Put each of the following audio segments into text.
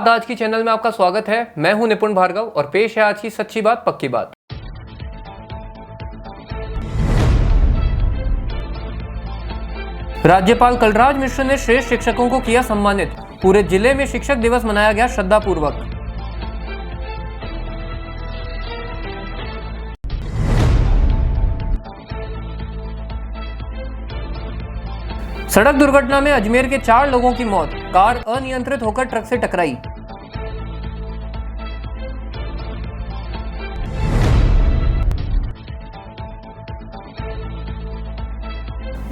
बात आज की चैनल में आपका स्वागत है। मैं हूं निपुण भार्गव और पेश है आज की सच्ची बात पक्की बात। राज्यपाल कलराज मिश्र ने श्रेष्ठ शिक्षकों को किया सम्मानित। पूरे जिले में शिक्षक दिवस मनाया गया श्रद्धापूर्वक। सड़क दुर्घटना में अजमेर के 4 लोगों की मौत। कार अनियंत्रित होकर ट्रक से टकराई।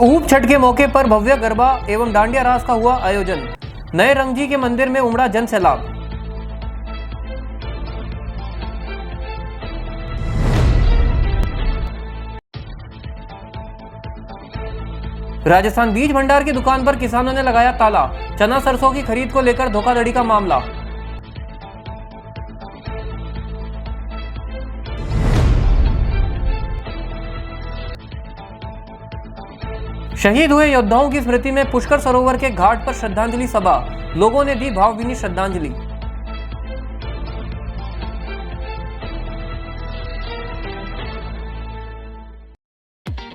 ऊप छठ के मौके पर भव्य गरबा एवं डांडिया रास का हुआ आयोजन। नए रंगजी के मंदिर में उमड़ा जन सैलाब। राजस्थान बीज भंडार की दुकान पर किसानों ने लगाया ताला। चना सरसों की खरीद को लेकर धोखाधड़ी का मामला। शहीद हुए योद्धाओं की स्मृति में पुष्कर सरोवर के घाट पर श्रद्धांजलि सभा। लोगों ने दी भावभीनी श्रद्धांजलि।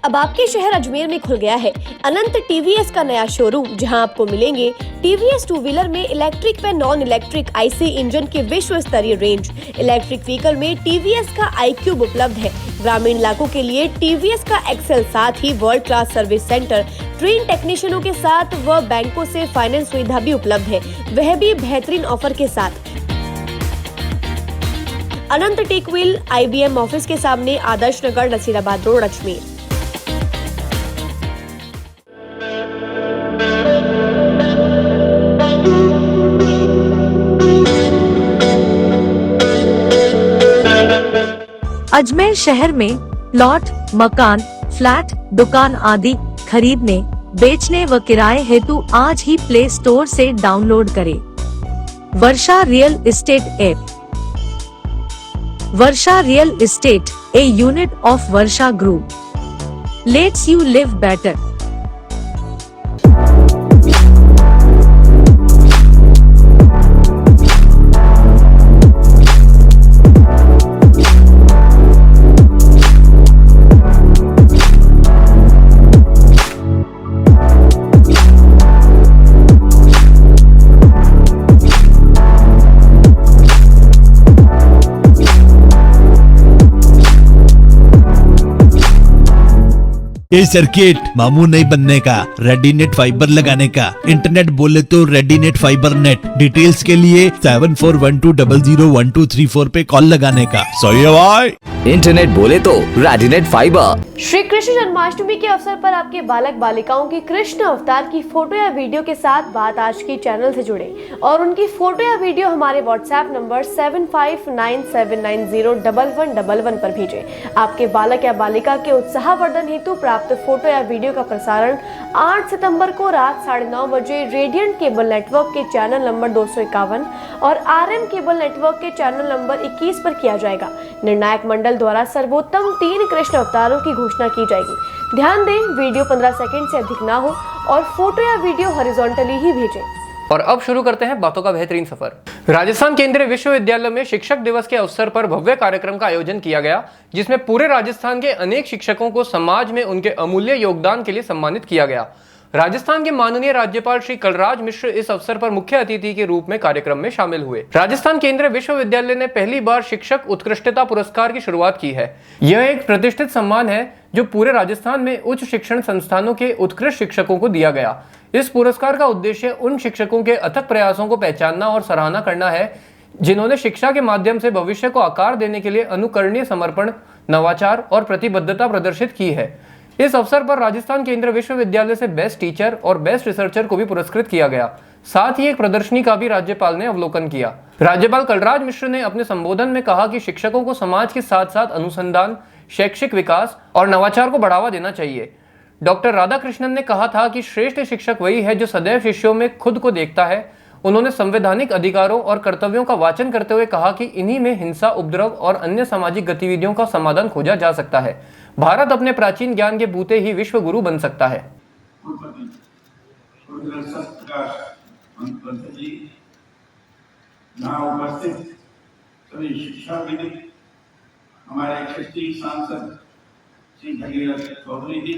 अब आपके शहर अजमेर में खुल गया है अनंत टीवीएस का नया शोरूम, जहां आपको मिलेंगे टीवीएस टू व्हीलर में इलेक्ट्रिक व नॉन इलेक्ट्रिक आईसी इंजन के विश्व स्तरीय रेंज। इलेक्ट्रिक व्हीकल में टीवीएस का iQube उपलब्ध है। ग्रामीण इलाकों के लिए टीवीएस का एक्सेल, साथ ही world class service centre, train टेक्नीशियनों के साथ व बैंकों से फाइनेंस सुविधा भी उपलब्ध है, वह भी बेहतरीन ऑफर के साथ। अनंत टेक व्हील IBM ऑफिस के सामने, आदर्श नगर, नसीराबाद रोड, अजमेर। अजमेर शहर में प्लॉट, मकान, फ्लैट, दुकान आदि खरीदने, बेचने व किराए हेतु आज ही प्ले स्टोर से डाउनलोड करें Varsha real estate app. Varsha real estate, a unit of Varsha group, lets you live better. ये सर्किट मामू नहीं बनने का, रेडीनेट फाइबर लगाने का। इंटरनेट बोले तो रेडीनेट फाइबर नेट। डिटेल्स के लिए 7412001234 पे कॉल लगाने का। सही है भाई। इंटरनेट बोले तो रेडीनेट फाइबर। श्री कृष्ण जन्माष्टमी के अवसर पर आपके बालक बालिकाओं की कृष्ण अवतार की फोटो या वीडियो के साथ बात आज की चैनल से जुड़े और उनकी फोटो या वीडियो हमारे व्हाट्सएप नंबर 7597901111 पर भेजें। आपके बालक या बालिका के उत्साहवर्धन हेतु प्राप्त फोटो या वीडियो का प्रसारण 8 सितंबर को रात 9:30 बजे रेडियंट केबल नेटवर्क के चैनल नंबर 251 और RM केबल नेटवर्क के चैनल नंबर 21 पर किया जाएगा। निर्णायक मंडल द्वारा सर्वोत्तम 3 कृष्ण अवतारों की घोषणा की जाएगी। ध्यान दें, वीडियो 15 सेकंड से अधिक ना हो और फोटो या वीडियो हॉरिजॉन्टली ही भेजें। और अब शुरू करते हैं बातों का बेहतरीन सफर। राजस्थान केंद्रीय विश्वविद्यालय में शिक्षक दिवस के अवसर पर भव्य कार्यक्रम का आयोजन किया गया, जिसमें पूरे राजस्थान के अनेक शिक्षकों को समाज में उनके अमूल्य योगदान के लिए सम्मानित किया गया। राजस्थान के माननीय राज्यपाल श्री कलराज मिश्र इस अवसर पर मुख्य अतिथि के रूप में कार्यक्रम में शामिल हुए। राजस्थान केंद्रीय विश्वविद्यालय ने पहली बार शिक्षक उत्कृष्टता पुरस्कार की शुरुआत की है। यह एक प्रतिष्ठित सम्मान है जो पूरे राजस्थान में उच्च शिक्षण संस्थानों के उत्कृष्ट शिक्षकों को दिया गया। इस पुरस्कार का उद्देश्य उन शिक्षकों के अथक प्रयासों को पहचानना और सराहना करना है जिन्होंने शिक्षा के माध्यम से भविष्य को आकार देने के लिए अनुकरणीय समर्पण, नवाचार और प्रतिबद्धता प्रदर्शित की है। इस अवसर पर राजस्थान केंद्रीय विश्वविद्यालय से बेस्ट टीचर और बेस्ट रिसर्चर को भी पुरस्कृत किया गया। साथ ही एक प्रदर्शनी का भी राज्यपाल ने अवलोकन किया। राज्यपाल कलराज मिश्र ने अपने संबोधन में कहा कि शिक्षकों को समाज के साथ साथ अनुसंधान, शैक्षिक विकास और नवाचार को बढ़ावा देना चाहिए। डॉक्टर राधाकृष्णन ने कहा था कि श्रेष्ठ शिक्षक वही है जो सदैव शिष्यों में खुद को देखता है। उन्होंने संवैधानिक अधिकारों और कर्तव्यों का वाचन करते हुए कहा कि इन्हीं में हिंसा, उपद्रव और अन्य सामाजिक गतिविधियों का समाधान खोजा जा सकता है। भारत अपने प्राचीन ज्ञान के बूते ही विश्व गुरु बन सकता है। यहाँ उपस्थित सभी शिक्षाविद, हमारे क्षेत्रीय सांसद श्री भगीरथ चौधरी जी,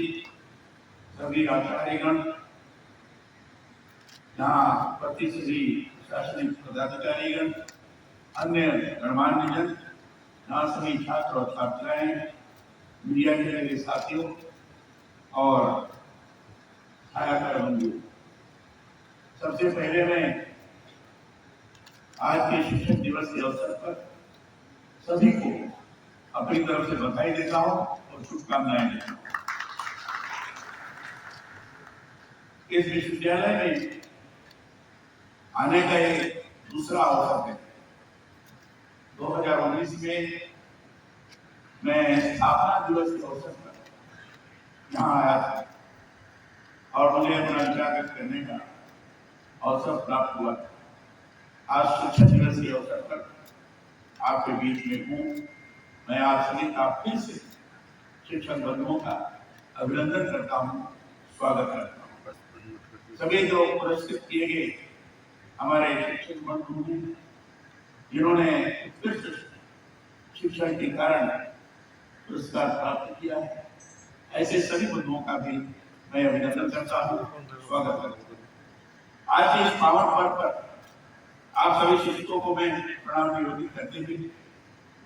सभी आचार्यगण, यहाँ उपस्थित सभी प्रशासनिक पदाधिकारीगण, अन्य गणमान्य जन, यहाँ सभी छात्र और छात्राएं, मीडिया के मेरे साथियों और छायाकार बंधु, सबसे पहले मैं आज के शिक्षक दिवस के अवसर पर सभी को अपनी तरफ से बधाई देता हूं और शुभकामनाएं देता हूं। इस विश्वविद्यालय में आने का एक दूसरा अवसर है। 2019 में मैं स्थापना दिवस के अवसर पर यहाँ आया था और मुझे अपना विचार व्यक्त करने का अवसर प्राप्त हुआ। आज शिक्षक दिवस के अवसर पर आपके बीच में हूँ। मैं आप सभी का फिर से शिक्षक बंधुओं का अभिनंदन करता हूँ, स्वागत करता हूँ। सभी जो पुरस्कृत किए गए हमारे शिक्षक बंधु हैं, जिन्होंने उत्कृष्ट शिक्षा के कारण पुरस्कार प्राप्त किया है, ऐसे सभी बंधुओं का भी मैं अभिनंदन करता हूँ, स्वागत करता हूँ। आज के इस पावन पर्व पर आप सभी शिक्षकों को मैं प्रणाम निवेदित करते हुए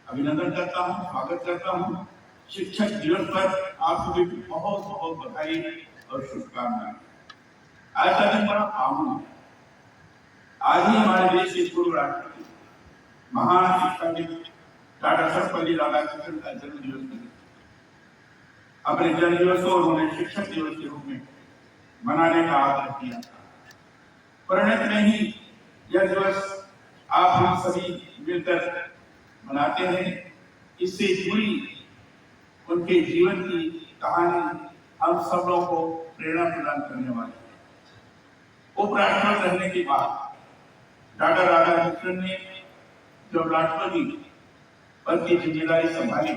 अभिनंदन करता हूँ, स्वागत करता हूँ। शिक्षक दिवस पर आप सभी को बहुत बहुत बधाई और शुभकामनाएं। आज का दिन बड़ा पावन है। आज ही हमारे देश के पूर्व राष्ट्रपति महान शिक्षाविद डॉक्टर सर्वपल्ली राधाकृष्णन का जन्म दिवस है। अपने जन्म दिवस को उन्होंने शिक्षक दिवस के रूप में मनाने का आग्रह किया था। परिणत में ही यह दिवस आप हम सभी मिलकर मनाते हैं। इससे जुड़ी उनके जीवन की कहानी हम सब लोगों को प्रेरणा प्रदान करने वाली है। उपराष्ट्रपति रहने के बाद डॉक्टर राधाकृष्णन ने जब राष्ट्रपति पद की जिम्मेदारी संभाली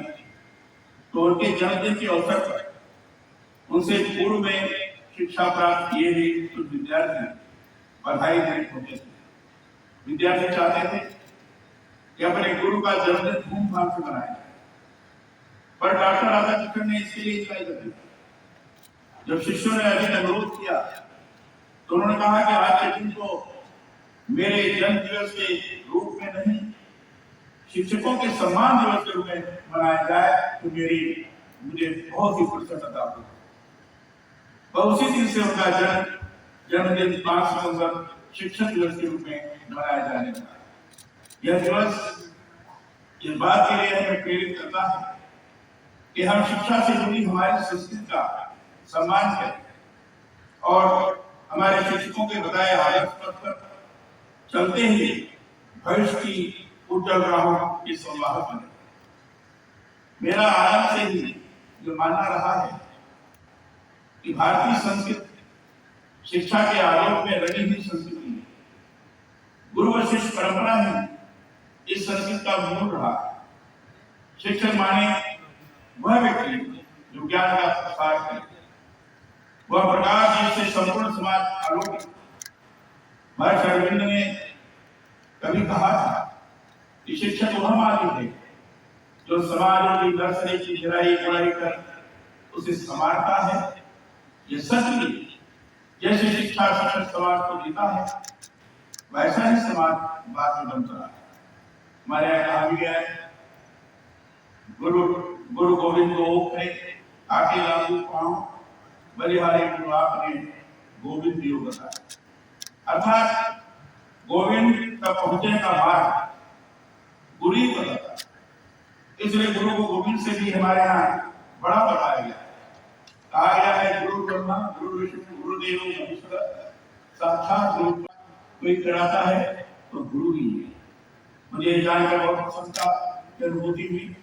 तो उनके जन्मदिन के अवसर पर उनसे पूर्व में शिक्षा प्राप्त किए हुए कुछ विद्यार्थी बधाई देते होते थे। विद्यार्थी चाहते थे कि अपने गुरु का जन्मदिन धूमधाम से मनाएं, पर डॉक्टर राधाकृष्णन ने इसके लिए इनकार कर दिया। जब शिष्यों ने अधिक अनुरोध किया तो उन्होंने कहा कि आज के दिन को मेरे जन्म दिवस के रूप में नहीं, शिक्षकों के सम्मान दिवस के रूप में मनाया जाए तो मुझे बहुत ही प्रसन्नता होगी। और उसी दिन से उनका जन्मदिन 5 नवंबर शिक्षक दिवस के रूप में मनाया जाने लगा। यह दिवस इस बात के लिए हमें प्रेरित करता है कि हम शिक्षा से जुड़ी हमारी संस्कृति का सम्मान करें और हमारे शिक्षकों के बताए आदर्श पथ पर चलते ही भविष्य की उज्जवल राहों के संवाहक बने। मेरा आरंभ से ही जो मानना रहा है कि भारतीय संस्कृति शिक्षा के आलोक में रंगी हुई संस्कृति है। गुरु व शिष्य परंपरा ही इस संस्कृति का मूल रहा। शिक्षक माने वह व्यक्ति जो ज्ञान का प्रसार करे, वह प्रकाश जिससे संपूर्ण समाज आलोकित। महर्षि अरविंद ने कभी कहा था कि शिक्षक वह मालिक है जो समाजों की दर्शनी की गहराई गुड़ाई कर उसे संवारता है। ये सच जैसे शिक्षा शिक्षक समाज को देता है, वैसा ही समाज बाद में बनता है। हमारे यहाँ कहा भी गया है, गुरु गोविंद को ओखे आके लागू पाऊं, बलिहारी गुरु आपने गोविंद दियो बताया। अर्थात गोविंद तक पहुंचने का मार्ग गुरु ही बताता है। इसलिए गुरु को गोविंद से भी हमारे यहाँ बड़ा बताया गया। कहा गया है गुरु ब्रह्मा गुरु विष्णु गुरुदेव महेश्वर, साक्षात गुरु कोई कराता है तो गुरु ही है। मुझे जानकर बहुत प्रसन्नता की अनुभूति हुई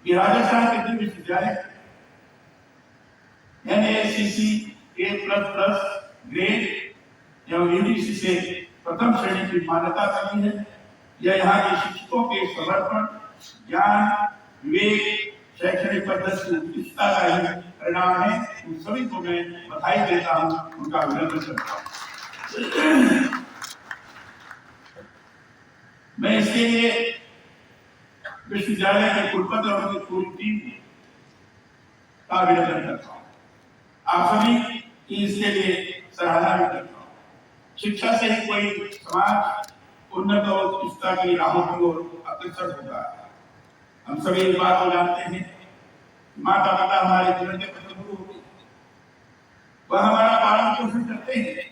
कि राजस्थान के दिव्य विश्वविद्यालय NACC++ ग्रेड एवं UGC से प्रथम श्रेणी की मान्यता मिली है। यह यहाँ के शिक्षकों के समर्पण, ज्ञान, विवेक, शैक्षणिक पद्धति की उत्कृष्टता का ही परिणाम है। उन सभी को मैं बधाई देता हूँ, उनका अभिनंदन करता हूँ। मैं इसके लिए विश्वविद्यालय के कुलपति और उनकी पूरी टीम का अभिनंदन करता हूँ। आप सभी की इसके लिए सराहना भी करता हूँ। शिक्षा से ही कोई समाज उन्नत और उत्कृष्टता की राहों की ओर अग्रसर होता है। हम सभी इस बात को जानते हैं, माता पिता हमारे जीवन के प्रथम गुरु होते हैं। वह हमारा पालन पोषण करते हैं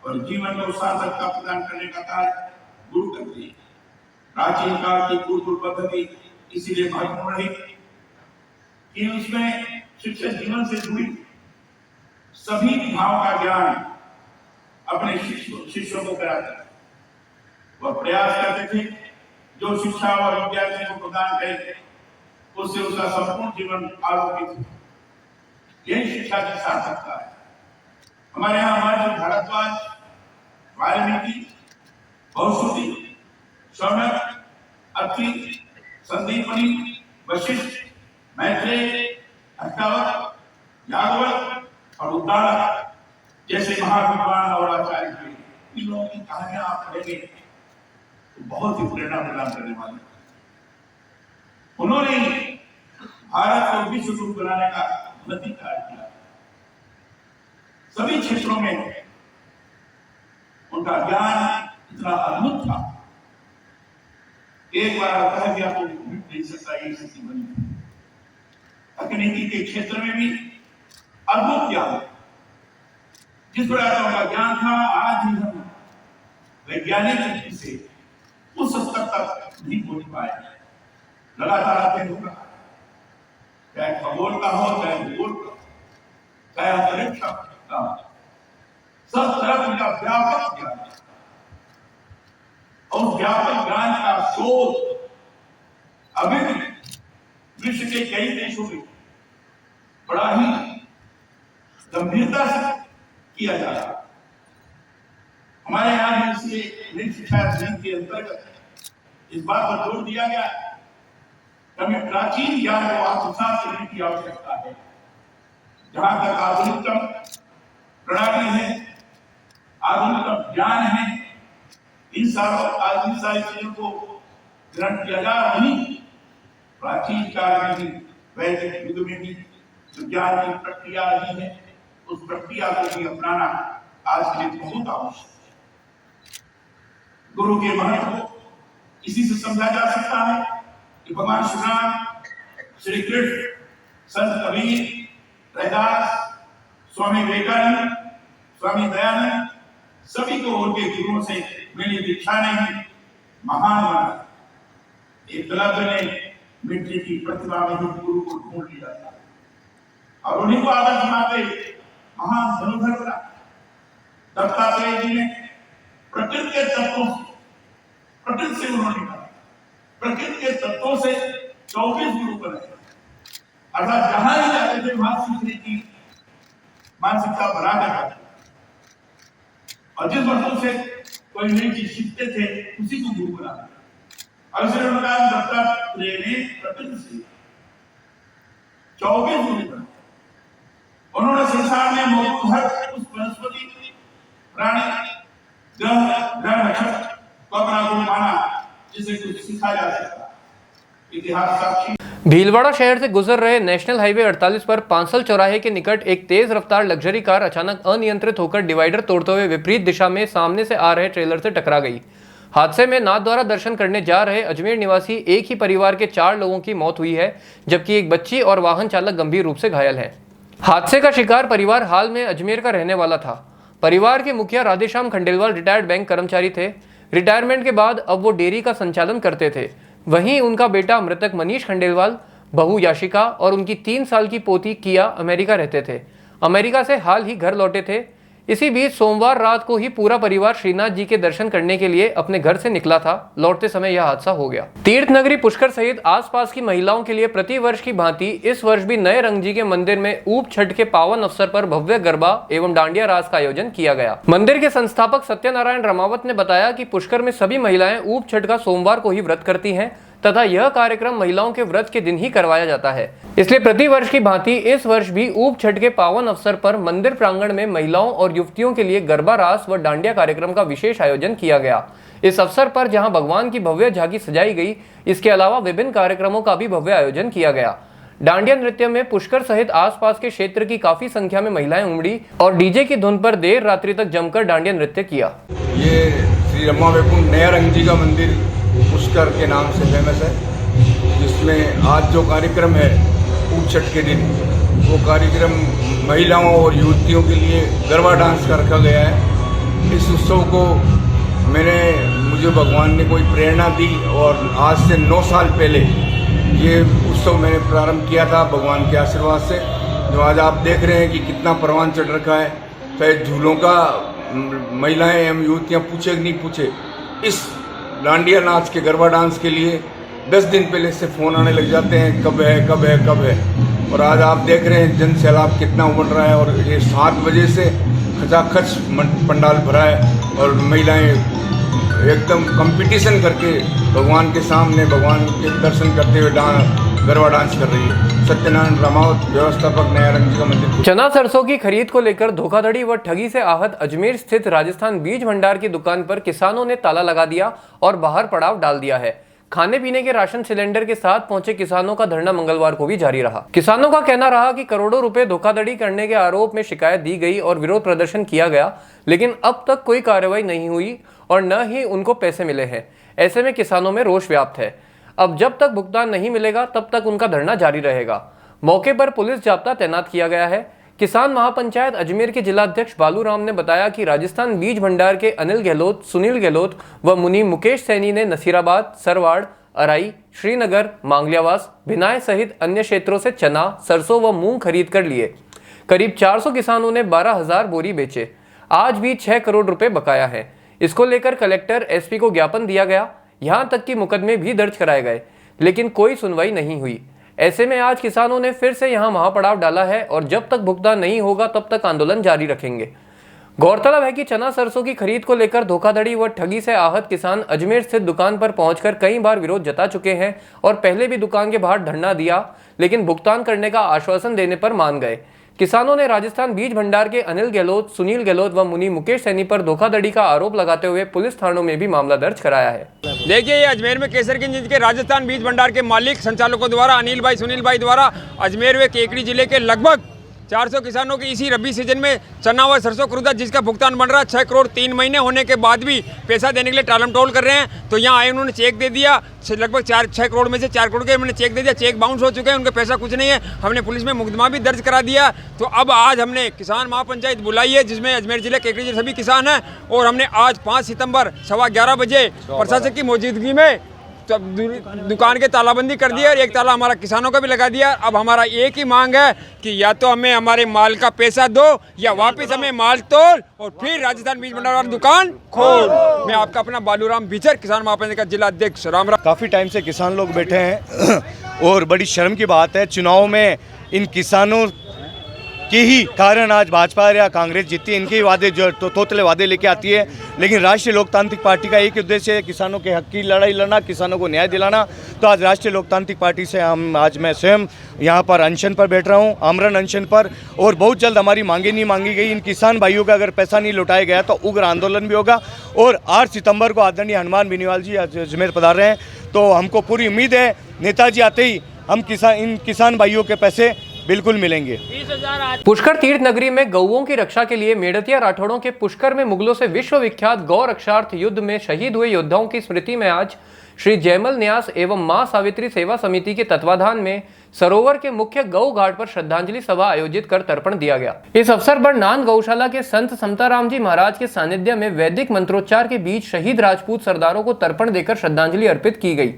और जीवन में सार्थकता प्रदान करने का कार्य गुरु करते हैं। प्राचीन काल की गुरुकुल पद्धति इसीलिए महत्वपूर्ण रही कि उसमें शिक्षक जीवन से जुड़ी सभी विधाओं का ज्ञान अपने शिष्यों को कराते थे। वह प्रयास करते थे जो शिक्षा और विद्यार्थी को प्रदान करे उससे उसका संपूर्ण जीवन आलोकित हो। यही शिक्षा की सार्थकता है। हमारे यहाँ हमारे भारद्वाज, वाल्मीकि, बहुश्रुति, शौनक, अत्रि, संदीपनी, वशिष्ठ, मैत्रेय, अष्टावक्र, याज्ञवल्क्य और उद्दालक जैसे महाविद्वान और आचार्य थे। इन लोगों की कहानियां आप पढ़ेंगे तो बहुत ही प्रेरणा प्रदान करने वाले। उन्होंने भारत को विश्व गुरु बनाने का महती कार्य किया। सभी क्षेत्रों में उनका ज्ञान इतना अद्भुत था, एक बार कहा गया तो मिट नहीं सकता। ये स्थिति बनी। तकनीकी के क्षेत्र में भी अद्भुत ज्ञान, जिस प्रकार का उनका ज्ञान था, आज भी हम वैज्ञानिक दृष्टि से उस स्तर तक नहीं पहुंच पाए। लगातार अध्ययन होगा, चाहे खगोल का हो, चाहे भूगोल का, चाहे अंतरिक्ष का, सब तरफ उनका व्यापक ज्ञान है। और व्यापक ज्ञान का शोध अभी भी विश्व के कई देशों में बड़ा ही गंभीरता से किया जा रहा है। हमारे यहाँ भी इसलिए नई शिक्षा नीति के अंतर्गत इस बात पर जोर दिया गया कि हमें प्राचीन ज्ञान को आत्मसात करने की आवश्यकता है। जहां तक आधुनिकतम प्रणाली है, आधुनिकतम ज्ञान है, इन सारी चीजों को ग्रहण किया जा वहीं प्राचीन काल में भी, वैदिक युग में भी जो ज्ञान की प्रक्रिया रही है, उस प्रक्रिया को भी अपनाना आज के लिए बहुत आवश्यक है। गुरु के महत्व को इसी से समझा जा सकता है कि भगवान श्री राम, श्री कृष्ण, संत कबीर, रैदास, स्वामी विवेकानंद, स्वामी दयानंद, सभी को उनके गुरुओं से मिली दीक्षा ने ही महान बना। एकलव्य ने मिट्टी की प्रतिभा में ही गुरु को ढूंढ लिया था और उन्हीं को आदर्श मानते महान धनुधर बना। दत्तात्रेय जी ने प्रकृति के तत्वों से, प्रकृति से उन्होंने कहा, प्रकृति के तत्वों से 24 गुरु बनाए। अर्थात जहां ही जाते थे वहां सीखने की मानसिकता बना कर, और जिस वस्तु से कोई नई चीज सीखते थे उसी को गुरु बना। और इसलिए दत्तात्रेय ने प्रकृति से 24 गुरु बनाए। उन्होंने संसार में मौजूद हर उस वनस्पति, प्राणी, ग्रह नक्षत्र को अपना गुरु माना जिसे कुछ सीखा जा सकता। इतिहास साक्षी। भीलवाड़ा शहर से गुजर रहे नेशनल हाईवे 48 पर पांसल चौराहे के निकट एक तेज रफ्तार लग्जरी कार अचानक अनियंत्रित होकर डिवाइडर तोड़ते हुए विपरीत दिशा में सामने से आ रहे ट्रेलर से टकरा गई। हादसे में नाथद्वारा दर्शन करने जा रहे अजमेर निवासी एक ही परिवार के 4 लोगों की मौत हुई है, जबकि एक बच्ची और वाहन चालक गंभीर रूप से घायल है। हादसे का शिकार परिवार हाल में अजमेर का रहने वाला था। परिवार के मुखिया राधेश्याम खंडेलवाल रिटायर्ड बैंक कर्मचारी थे। रिटायरमेंट के बाद अब वो डेयरी का संचालन करते थे। वहीं उनका बेटा मृतक मनीष खंडेलवाल, बहू याशिका और उनकी 3 साल की पोती किया अमेरिका रहते थे। अमेरिका से हाल ही घर लौटे थे। इसी बीच सोमवार रात को ही पूरा परिवार श्रीनाथ जी के दर्शन करने के लिए अपने घर से निकला था। लौटते समय यह हादसा हो गया। तीर्थ नगरी पुष्कर सहित आसपास की महिलाओं के लिए प्रतिवर्ष की भांति इस वर्ष भी नए रंग जी के मंदिर में ऊप छठ के पावन अवसर पर भव्य गरबा एवं डांडिया रास का आयोजन किया गया। मंदिर के संस्थापक सत्यनारायण रमावत ने बताया कि पुष्कर में सभी महिलाएं ऊप छठ का सोमवार को ही व्रत करती हैं, तथा यह कार्यक्रम महिलाओं के व्रत के दिन ही करवाया जाता है। इसलिए प्रतिवर्ष की भांति इस वर्ष भी ऊप छठ के पावन अवसर पर मंदिर प्रांगण में महिलाओं और युवतियों के लिए गरबा रास व डांडिया कार्यक्रम का विशेष आयोजन किया गया। इस अवसर पर जहां भगवान की भव्य झांकी सजाई गई, इसके अलावा विभिन्न कार्यक्रमों का भी भव्य आयोजन किया गया। डांडिया नृत्य में पुष्कर सहित आसपास के क्षेत्र की काफी संख्या में महिलाएं उमड़ी और डीजे की धुन पर देर रात्रि तक जमकर डांडिया नृत्य किया। ये श्री रमा वैकुंठ नया रंग जी का मंदिर पुष्कर के नाम से फेमस है, जिसमें आज जो कार्यक्रम है ऊप छठ के दिन, वो कार्यक्रम महिलाओं और युवतियों के लिए गरबा डांस का रखा गया है। इस उत्सव को मुझे भगवान ने कोई प्रेरणा दी और आज से 9 साल पहले ये उत्सव मैंने प्रारंभ किया था भगवान के आशीर्वाद से, जो आज आप देख रहे हैं कि कितना परवान चढ़ रखा है। चाहे झूलों का महिलाएं एवं युवतियाँ पूछे कि नहीं पूछे, इस डांडिया नाच के गरबा डांस के लिए 10 दिन पहले से फ़ोन आने लग जाते हैं, कब है कब है कब है। और आज आप देख रहे हैं जन सैलाब कितना उमड़ रहा है और ये 7 बजे से खचाखच पंडाल भरा है और महिलाएं एकदम कंपटीशन करके भगवान के सामने भगवान के दर्शन करते हुए गरबा डांस कर रही है। सत्यनारायण रामावत, व्यवस्थापक नया रंग जी का मंदिर। चना सरसों की खरीद को लेकर धोखाधड़ी व ठगी से आहत अजमेर स्थित राजस्थान बीज भंडार की दुकान पर किसानों ने ताला लगा दिया और बाहर पड़ाव डाल दिया है। खाने पीने के राशन सिलेंडर के साथ पहुंचे किसानों का धरना मंगलवार को भी जारी रहा। किसानों का कहना रहा कि करोड़ों रुपए धोखाधड़ी करने के आरोप में शिकायत दी गई और विरोध प्रदर्शन किया गया, लेकिन अब तक कोई कार्रवाई नहीं हुई और न ही उनको पैसे मिले हैं। ऐसे में किसानों में रोष व्याप्त है। अब जब तक भुगतान नहीं मिलेगा तब तक उनका धरना जारी रहेगा। मौके पर पुलिस जाब्ता तैनात किया गया है। किसान महापंचायत अजमेर के जिलाध्यक्ष बालू राम ने बताया कि राजस्थान बीज भंडार के अनिल गहलोत, सुनील गहलोत व मुनीम मुकेश सैनी ने नसीराबाद, सरवाड़, अराई, श्रीनगर, मांगलियावास, भिनाय सहित अन्य क्षेत्रों से चना, सरसों व मूंग खरीद कर लिए। करीब 400 किसानों ने 12,000 बोरी बेचे। आज भी 6 करोड़ रुपए बकाया है। इसको लेकर कलेक्टर, एसपी को ज्ञापन दिया गया। यहां तक कि मुकदमे भी दर्ज कराए गए, लेकिन कोई सुनवाई नहीं हुई। ऐसे में आज किसानों ने फिर से यहां महापड़ाव डाला है और जब तक भुगतान नहीं होगा तब तक आंदोलन जारी रखेंगे। गौरतलब है कि चना सरसों की खरीद को लेकर धोखाधड़ी व ठगी से आहत किसान अजमेर स्थित दुकान पर पहुंचकर कई बार विरोध जता चुके हैं और पहले भी दुकान के बाहर धरना दिया, लेकिन भुगतान करने का आश्वासन देने पर मान गए। किसानों ने राजस्थान बीज भंडार के अनिल गहलोत, सुनील गहलोत व मुनीम मुकेश सैनी पर धोखाधड़ी का आरोप लगाते हुए पुलिस थानों में भी मामला दर्ज कराया है। देखिए, ये अजमेर में केसरगंज के राजस्थान बीज भंडार के मालिक संचालकों द्वारा अनिल भाई, सुनील भाई द्वारा अजमेर व केकड़ी जिले के लगभग 400 किसानों की इसी रबी सीजन में चना व सरसों खरीदा, जिसका भुगतान बन रहा है। 6 करोड़ 3 महीने होने के बाद भी पैसा देने के लिए टालम टोल कर रहे हैं। तो यहाँ आए, उन्होंने चेक दे दिया, लगभग 6 करोड़ में से 4 करोड़ के उन्होंने चेक दे दिया। चेक बाउंस हो चुके हैं, उनका पैसा कुछ नहीं है। हमने पुलिस में मुकदमा भी दर्ज करा दिया। तो अब आज हमने किसान महापंचायत बुलाई है, जिसमें अजमेर जिले, केकड़ी जिले सभी किसान हैं, और हमने आज 5 सितंबर 11:15 बजे प्रशासन की मौजूदगी में दुकान के तालाबंदी कर दी है और एक ताला हमारा किसानों का भी लगा दिया। अब हमारा एक ही मांग है कि या तो हमें हमारे माल का पैसा दो या वापस हमें माल तोल और फिर राजस्थान बीज भंडार वाली दुकान खोल। मैं आपका अपना बालूराम बिचर, किसान महापंचायत का जिला अध्यक्ष। राम राम। काफ़ी टाइम से किसान लोग बैठे हैं और बड़ी शर्म की बात है, चुनाव में इन किसानों के ही कारण आज भाजपा या कांग्रेस जीतती है। इनके वादे जो तोतले वादे लेके आती है, लेकिन राष्ट्रीय लोकतांत्रिक पार्टी का एक उद्देश्य है किसानों के हक की लड़ाई लड़ना, किसानों को न्याय दिलाना। तो आज राष्ट्रीय लोकतांत्रिक पार्टी से मैं स्वयं यहाँ पर अनशन पर बैठ रहा हूँ, आमरण अनशन पर, और बहुत जल्द हमारी मांगे नहीं मांगी गई। इन किसान भाइयों का अगर पैसा नहीं लौटाया गया तो उग्र आंदोलन भी होगा। और 8 सितंबर को आदरणीय हनुमान बेनीवाल जी अजमेर पधार रहे हैं, तो हमको पूरी उम्मीद है नेताजी आते ही हम इन किसान भाइयों के पैसे बिल्कुल मिलेंगे। पुष्कर तीर्थ नगरी में गौओं की रक्षा के लिए मेड़तिया राठौड़ों के पुष्कर में मुगलों से विश्व विख्यात गौ रक्षार्थ युद्ध में शहीद हुए योद्धाओं की स्मृति में आज श्री जयमल न्यास एवं मां सावित्री सेवा समिति के तत्वाधान में सरोवर के मुख्य गौ घाट पर श्रद्धांजलि सभा आयोजित कर तर्पण दिया गया। इस अवसर पर नान गौशाला के संत समताराम जी महाराज के सानिध्य में वैदिक मंत्रोच्चार के बीच शहीद राजपूत सरदारों को तर्पण देकर श्रद्धांजलि अर्पित की गई।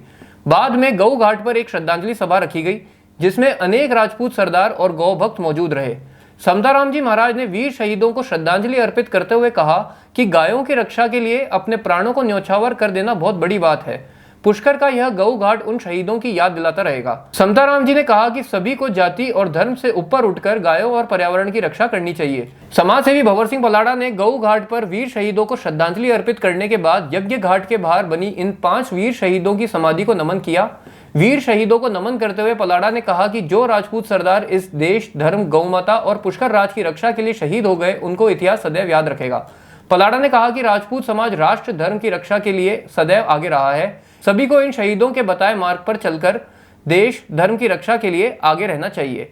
बाद में गौ घाट पर एक श्रद्धांजलि सभा रखी गई, जिसमें अनेक राजपूत सरदार और गौ भक्त मौजूद रहे। समताराम जी महाराज ने वीर शहीदों को श्रद्धांजलि अर्पित करते हुए कहा कि गायों की रक्षा के लिए अपने प्राणों को न्यौछावर कर देना बहुत बड़ी बात है। पुष्कर का यह गऊ घाट उन शहीदों की याद दिलाता रहेगा। समताराम जी ने कहा कि सभी को जाति और धर्म से ऊपर उठकर गायों और पर्यावरण की रक्षा करनी चाहिए। समाज सेवी भंवर सिंह पलाड़ा ने गऊ घाट पर वीर शहीदों को श्रद्धांजलि अर्पित करने के बाद यज्ञ घाट के बाहर बनी इन 5 वीर शहीदों की समाधि को नमन किया। वीर शहीदों को नमन करते हुए पलाड़ा ने कहा कि जो राजपूत सरदार इस देश, धर्म, गौमाता और पुष्कर राज की रक्षा के लिए शहीद हो गए, उनको इतिहास सदैव याद रखेगा। पलाड़ा ने कहा कि राजपूत समाज राष्ट्र धर्म की रक्षा के लिए सदैव आगे रहा है। सभी को इन शहीदों के बताए मार्ग पर चलकर देश, धर्म की रक्षा के लिए आगे रहना चाहिए।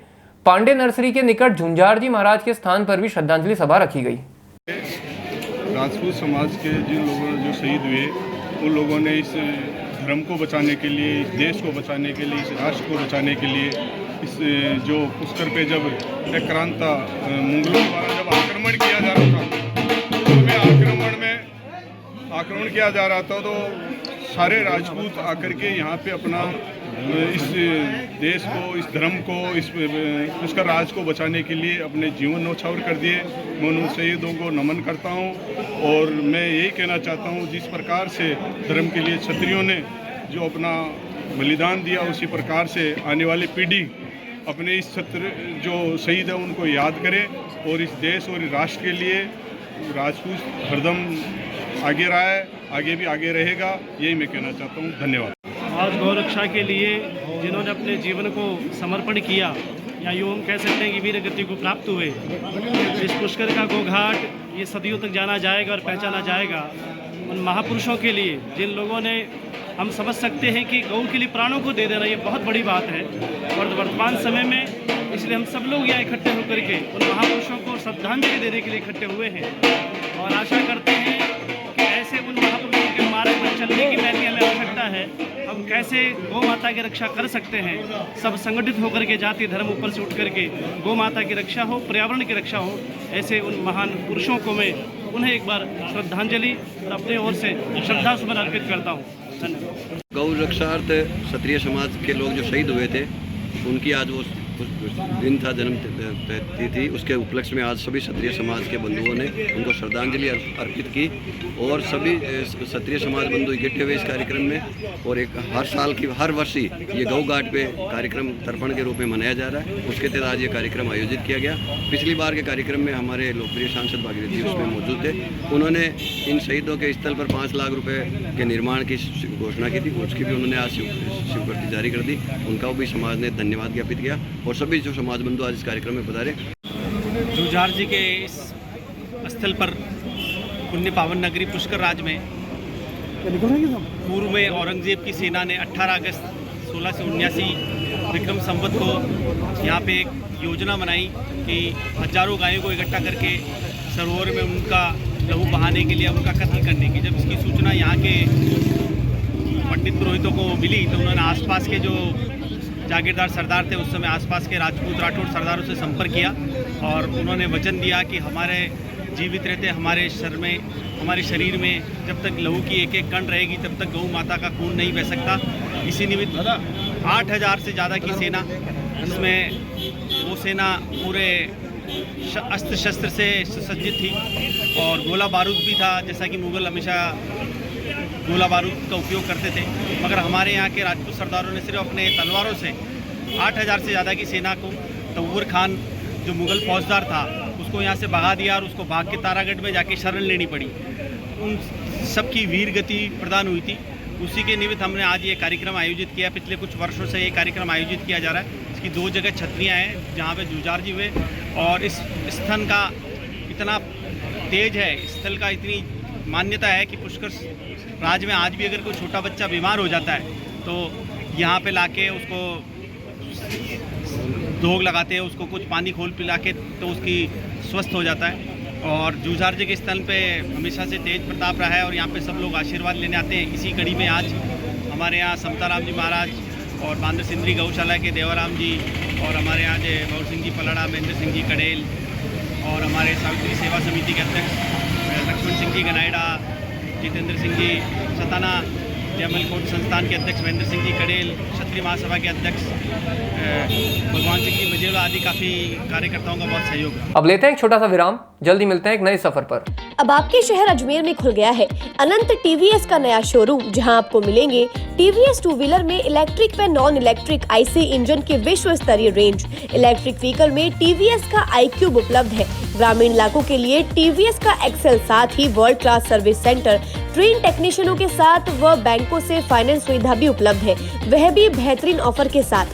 पांडे नर्सरी के निकट झुंझार जी महाराज के स्थान पर भी श्रद्धांजलि सभा रखी गई। राजपूत समाज के जिन लोगों जो शहीद हुए, उन लोगों ने इस धर्म को बचाने के लिए, इस देश को बचाने के लिए, इस राष्ट्र को बचाने के लिए, इस जो पुष्कर पे जब आक्रांता मुगलों द्वारा जब आक्रमण किया जा रहा था, आक्रमण किया जा रहा था, तो सारे राजपूत आकर के यहाँ पे अपना इस देश को, इस धर्म को, इस पुष्कर राज को बचाने के लिए अपने जीवन न्यौछावर कर दिए। मैं उन शहीदों को नमन करता हूँ और मैं यही कहना चाहता हूँ, जिस प्रकार से धर्म के लिए क्षत्रियों ने जो अपना बलिदान दिया, उसी प्रकार से आने वाली पीढ़ी अपने इस क्षत्रिय जो शहीद है उनको याद करे और इस देश और राष्ट्र के लिए राजपूत हरदम आगे रहा है, आगे भी आगे रहेगा, यही मैं कहना चाहता हूँ। धन्यवाद। आज गौ रक्षा के लिए जिन्होंने अपने जीवन को समर्पण किया, या यूँ हम कह सकते हैं कि वीर गति को प्राप्त हुए, इस पुष्कर का गौ घाट ये सदियों तक जाना जाएगा और पहचाना जाएगा उन महापुरुषों के लिए जिन लोगों ने, हम समझ सकते हैं कि गौ के लिए प्राणों को दे देना ये बहुत बड़ी बात है। और वर्तमान समय में इसलिए हम सब लोग यहाँ इकट्ठे होकर के उन महापुरुषों को श्रद्धांजलि देने के लिए इकट्ठे हुए हैं और आशा करते हैं कि ऐसे उन महापुरुषों के मार्ग पर चलने की हमें आवश्यकता है। हम कैसे गौ माता की रक्षा कर सकते हैं, सब संगठित होकर के, जाति धर्म ऊपर से उठ करके गौ माता की रक्षा हो, पर्यावरण की रक्षा हो, ऐसे उन महान पुरुषों को मैं उन्हें एक बार श्रद्धांजलि और अपने ओर से श्रद्धा सुमन अर्पित करता हूँ। धन्यवाद। गौ रक्षार्थ क्षत्रिय समाज के लोग जो शहीद हुए थे, उनकी आज वो दिन था, जन्म तिथि, उसके उपलक्ष्य में आज सभी क्षत्रिय समाज के बंधुओं ने उनको श्रद्धांजलि अर्पित की और सभी क्षत्रिय समाज बंधु इकट्ठे हुए इस कार्यक्रम में। और एक हर वर्ष ही ये गौ घाट पे कार्यक्रम तर्पण के रूप में मनाया जा रहा है। उसके तहत आज ये कार्यक्रम आयोजित किया गया। पिछली बार के कार्यक्रम में हमारे लोकप्रिय सांसद भागीरथ जी उसमें मौजूद थे। उन्होंने इन शहीदों के स्थल पर 5 लाख रुपये के निर्माण की घोषणा की थी, उसकी भी उन्होंने आज स्वीकृति जारी कर दी। उनका भी समाज ने धन्यवाद ज्ञापित किया और सभी जो समाज बंधु आज इस कार्यक्रम में पधारे। झुंझार जी के इस स्थल पर पुण्य पावन नगरी पुष्कर राज में पूर्व में औरंगजेब की सेना ने 18 अगस्त 1679 विक्रम संवत को यहाँ पे एक योजना बनाई कि हजारों गायों को इकट्ठा करके सरोवर में उनका लहू बहाने के लिए, उनका कत्ल करने की। जब इसकी सूचना यहाँ के पंडित पुरोहितों को मिली तो उन्होंने आसपास के जो जागीरदार सरदार थे, उस समय आसपास के राजपूत राठौड़ सरदारों से संपर्क किया और उन्होंने वचन दिया कि हमारे जीवित रहते हमारे शरीर में जब तक लहू की एक एक कण रहेगी तब तक गौ माता का खून नहीं बह सकता। इसी निमित्त 8000 से ज़्यादा की सेना, जिसमें वो सेना पूरे अस्त्र शस्त्र से सुसज्जित थी और गोला बारूद भी था, जैसा कि मुग़ल हमेशा गोला बारूद का उपयोग करते थे। मगर हमारे यहाँ के राजपूत सरदारों ने सिर्फ अपने तलवारों से 8000 से ज़्यादा की सेना को, तव्वूर खान जो मुग़ल फौजदार था उसको यहाँ से भगा दिया और उसको भाग के तारागढ़ में जाके शरण लेनी पड़ी। उन सबकी वीर गति प्रदान हुई थी। उसी के निमित्त हमने आज ये कार्यक्रम आयोजित किया। पिछले कुछ वर्षों से ये कार्यक्रम आयोजित किया जा रहा है। इसकी 2 जगह छतरियाँ हैं जहाँ पे झुंझार जी हुए और इस स्थल का इतना तेज है, स्थल का इतनी मान्यता है कि पुष्कर राज में आज भी अगर कोई छोटा बच्चा बीमार हो जाता है तो यहाँ पे लाके उसको धोग लगाते हैं, उसको कुछ पानी खोल पिला के तो उसकी स्वस्थ हो जाता है। और झुंझार जी के स्थल पे हमेशा से तेज प्रताप रहा है और यहाँ पे सब लोग आशीर्वाद लेने आते हैं। इसी कड़ी में आज हमारे यहाँ समताराम जी महाराज और बांदर सिंदरी गौशाला के देवाराम जी और हमारे यहाँ जो भंवर सिंह जी पलाड़ा, महेंद्र सिंह जी कड़ेल और हमारे सावित्री सेवा समिति के अध्यक्ष लक्ष्मण सिंह जी गनाइडा, जितेंद्र सिंह जी सताना, जयमल संस्थान के अध्यक्ष महेंद्र सिंह जी कड़ेल, क्षत्रिय महासभा के अध्यक्ष भगवान सिंह जी मजेला आदि काफ़ी कार्यकर्ताओं का बहुत सहयोग है। अब लेते हैं एक छोटा सा विराम, जल्दी मिलते हैं एक नए सफर पर। अब आपके शहर अजमेर में खुल गया है अनंत टीवीएस का नया शोरूम, जहां आपको मिलेंगे टीवीएस टू व्हीलर में इलेक्ट्रिक व नॉन इलेक्ट्रिक आईसी इंजन की विश्व स्तरीय रेंज। इलेक्ट्रिक व्हीकल में टीवीएस का iQube उपलब्ध है। ग्रामीण इलाकों के लिए टीवीएस का एक्सेल, साथ ही world class service centre, train टेक्नीशियनों के साथ व बैंकों से फाइनेंस सुविधा भी उपलब्ध है, वह भी बेहतरीन ऑफर के साथ।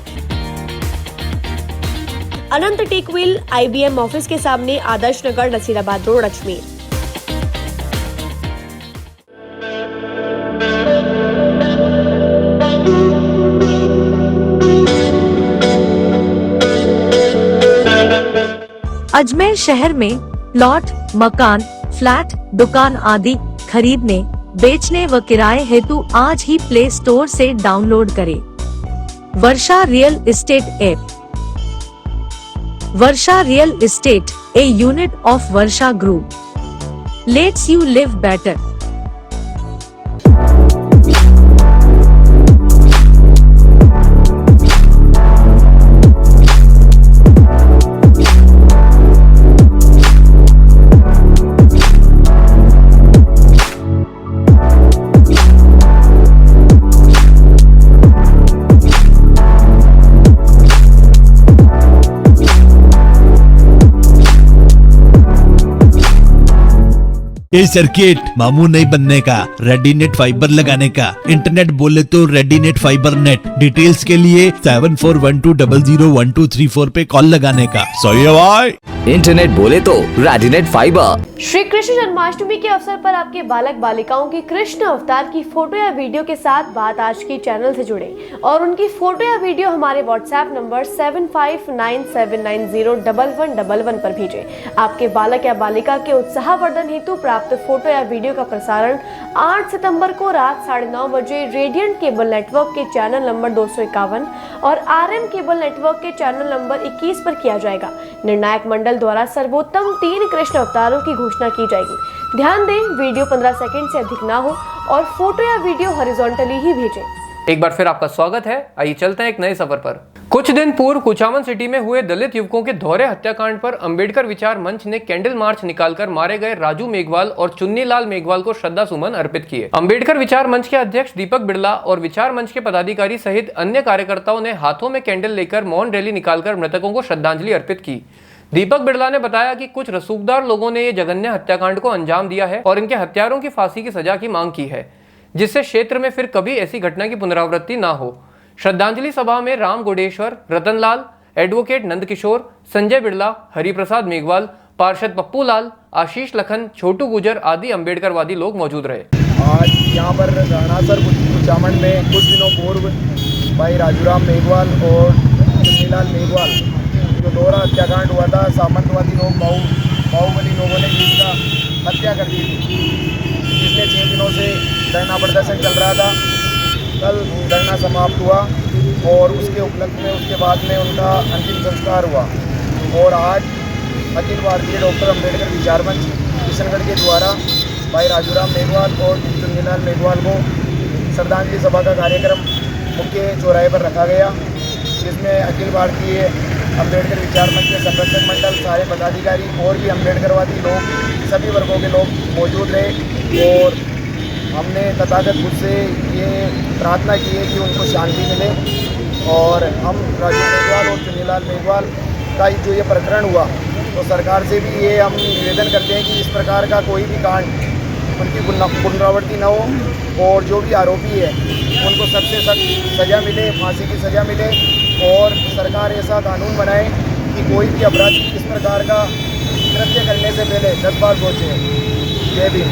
अनंत टेक व्हील IBM ऑफिस के सामने, आदर्श नगर, नसीराबाद रोड, अजमेर। अजमेर शहर में प्लॉट, मकान, फ्लैट, दुकान आदि खरीदने, बेचने व किराए हेतु आज ही प्ले स्टोर से डाउनलोड करें Varsha real estate app. Varsha real estate, a unit of Varsha Group, lets you live better. ए सर्किट मामू नहीं बनने का, रेडीनेट फाइबर लगाने का, इंटरनेट बोले तो रेडीनेट फाइबर नेट। डिटेल्स के लिए 7412001234 पे कॉल लगाने का। सही है भाई। इंटरनेट बोले तो रेडीनेट फाइबर। श्री कृष्ण जन्माष्टमी के अवसर पर आपके बालक बालिकाओं की कृष्ण अवतार की फोटो या वीडियो के साथ बात आज की चैनल से जुड़े और उनकी फोटो या वीडियो हमारे व्हाट्सएप नंबर 7597901111 पर भेजें। आपके बालक या बालिका के उत्साहवर्धन हेतु प्राप्त फोटो या वीडियो का प्रसारण 8 सितंबर को रात 9:30 बजे रेडियंट केबल नेटवर्क के चैनल नंबर 251 और RM केबल नेटवर्क के चैनल नंबर 21 पर किया जाएगा। निर्णायक मंडल द्वारा सर्वोत्तम 3 कृष्ण अवतारों की घोषणा की जाएगी। ध्यान दें, वीडियो 15 सेकंड से अधिक ना हो और फोटो या वीडियो हॉरिजॉन्टली ही भेजें। एक बार फिर आपका स्वागत है। आइए चलते हैं एक नए सफर पर। कुछ दिन पूर्व कुचामन सिटी में हुए दलित युवकों के दोहरे हत्याकांड पर अंबेडकर विचार मंच ने कैंडल मार्च निकालकर मारे गए राजू मेघवाल और चुन्नीलाल मेघवाल को श्रद्धा सुमन अर्पित किए। अंबेडकर विचार मंच के अध्यक्ष दीपक बिड़ला और विचार मंच के पदाधिकारी सहित अन्य कार्यकर्ताओं ने हाथों में कैंडल लेकर मौन रैली निकालकर मृतकों को श्रद्धांजलि अर्पित की। दीपक बिड़ला ने बताया कि कुछ रसूखदार लोगों ने ये जघन्य हत्याकांड को अंजाम दिया है और इनके हत्यारों की फांसी की सजा की मांग की है, जिससे क्षेत्र में फिर कभी ऐसी घटना की पुनरावृत्ति ना हो। श्रद्धांजलि सभा में राम गोडेश्वर, रतनलाल, एडवोकेट नंदकिशोर, संजय बिड़ला, हरिप्रसाद मेघवाल, पार्षद पप्पू लाल, आशीष लखन, छोटू गुजर आदि अंबेडकरवादी लोग मौजूद रहे। आज यहाँ पर राणासर कुचामन में कुछ दिनों पूर्व भाई राजूराम मेघवाल और चुन्नीलाल मेघवाल जो दोहरा हत्याकांड हुआ था, सामंतवादी लोग बाहुबली लोगों ने जिसका हत्या कर दी थी। पिछले 6 दिनों से धरना प्रदर्शन चल रहा था। कल धरना समाप्त हुआ और उसके उपलक्ष्य में उसके बाद में उनका अंतिम संस्कार हुआ और आज अखिल भारतीय डॉक्टर अंबेडकर विचार मंच किशनगढ़ के द्वारा भाई राजूराम मेघवाल और चुन्नीलाल मेघवाल को श्रद्धांजलि सभा का कार्यक्रम मुख्य चौराहे पर रखा गया, जिसमें अखिल भारतीय अंबेडकर विचार मंच के संरक्षक मंडल, सारे पदाधिकारी और भी अंबेडकरवादी लोग, सभी वर्गों के लोग मौजूद रहे और हमने तथागत बुद्ध से ये प्रार्थना की है कि उनको शांति मिले और हम राजू मेघवाल और चुन्नीलाल मेघवाल का जो ये प्रकरण हुआ तो सरकार से भी ये हम निवेदन करते हैं कि इस प्रकार का कोई भी कांड उनकी पुनरावृत्ति न हो और जो भी आरोपी है उनको सख्त से सख्त सज़ा मिले, फांसी की सज़ा मिले और सरकार ऐसा कानून बनाए कि कोई भी अपराधी इस प्रकार का कृत्य करने से पहले 10 बार सोचे। जय भीम।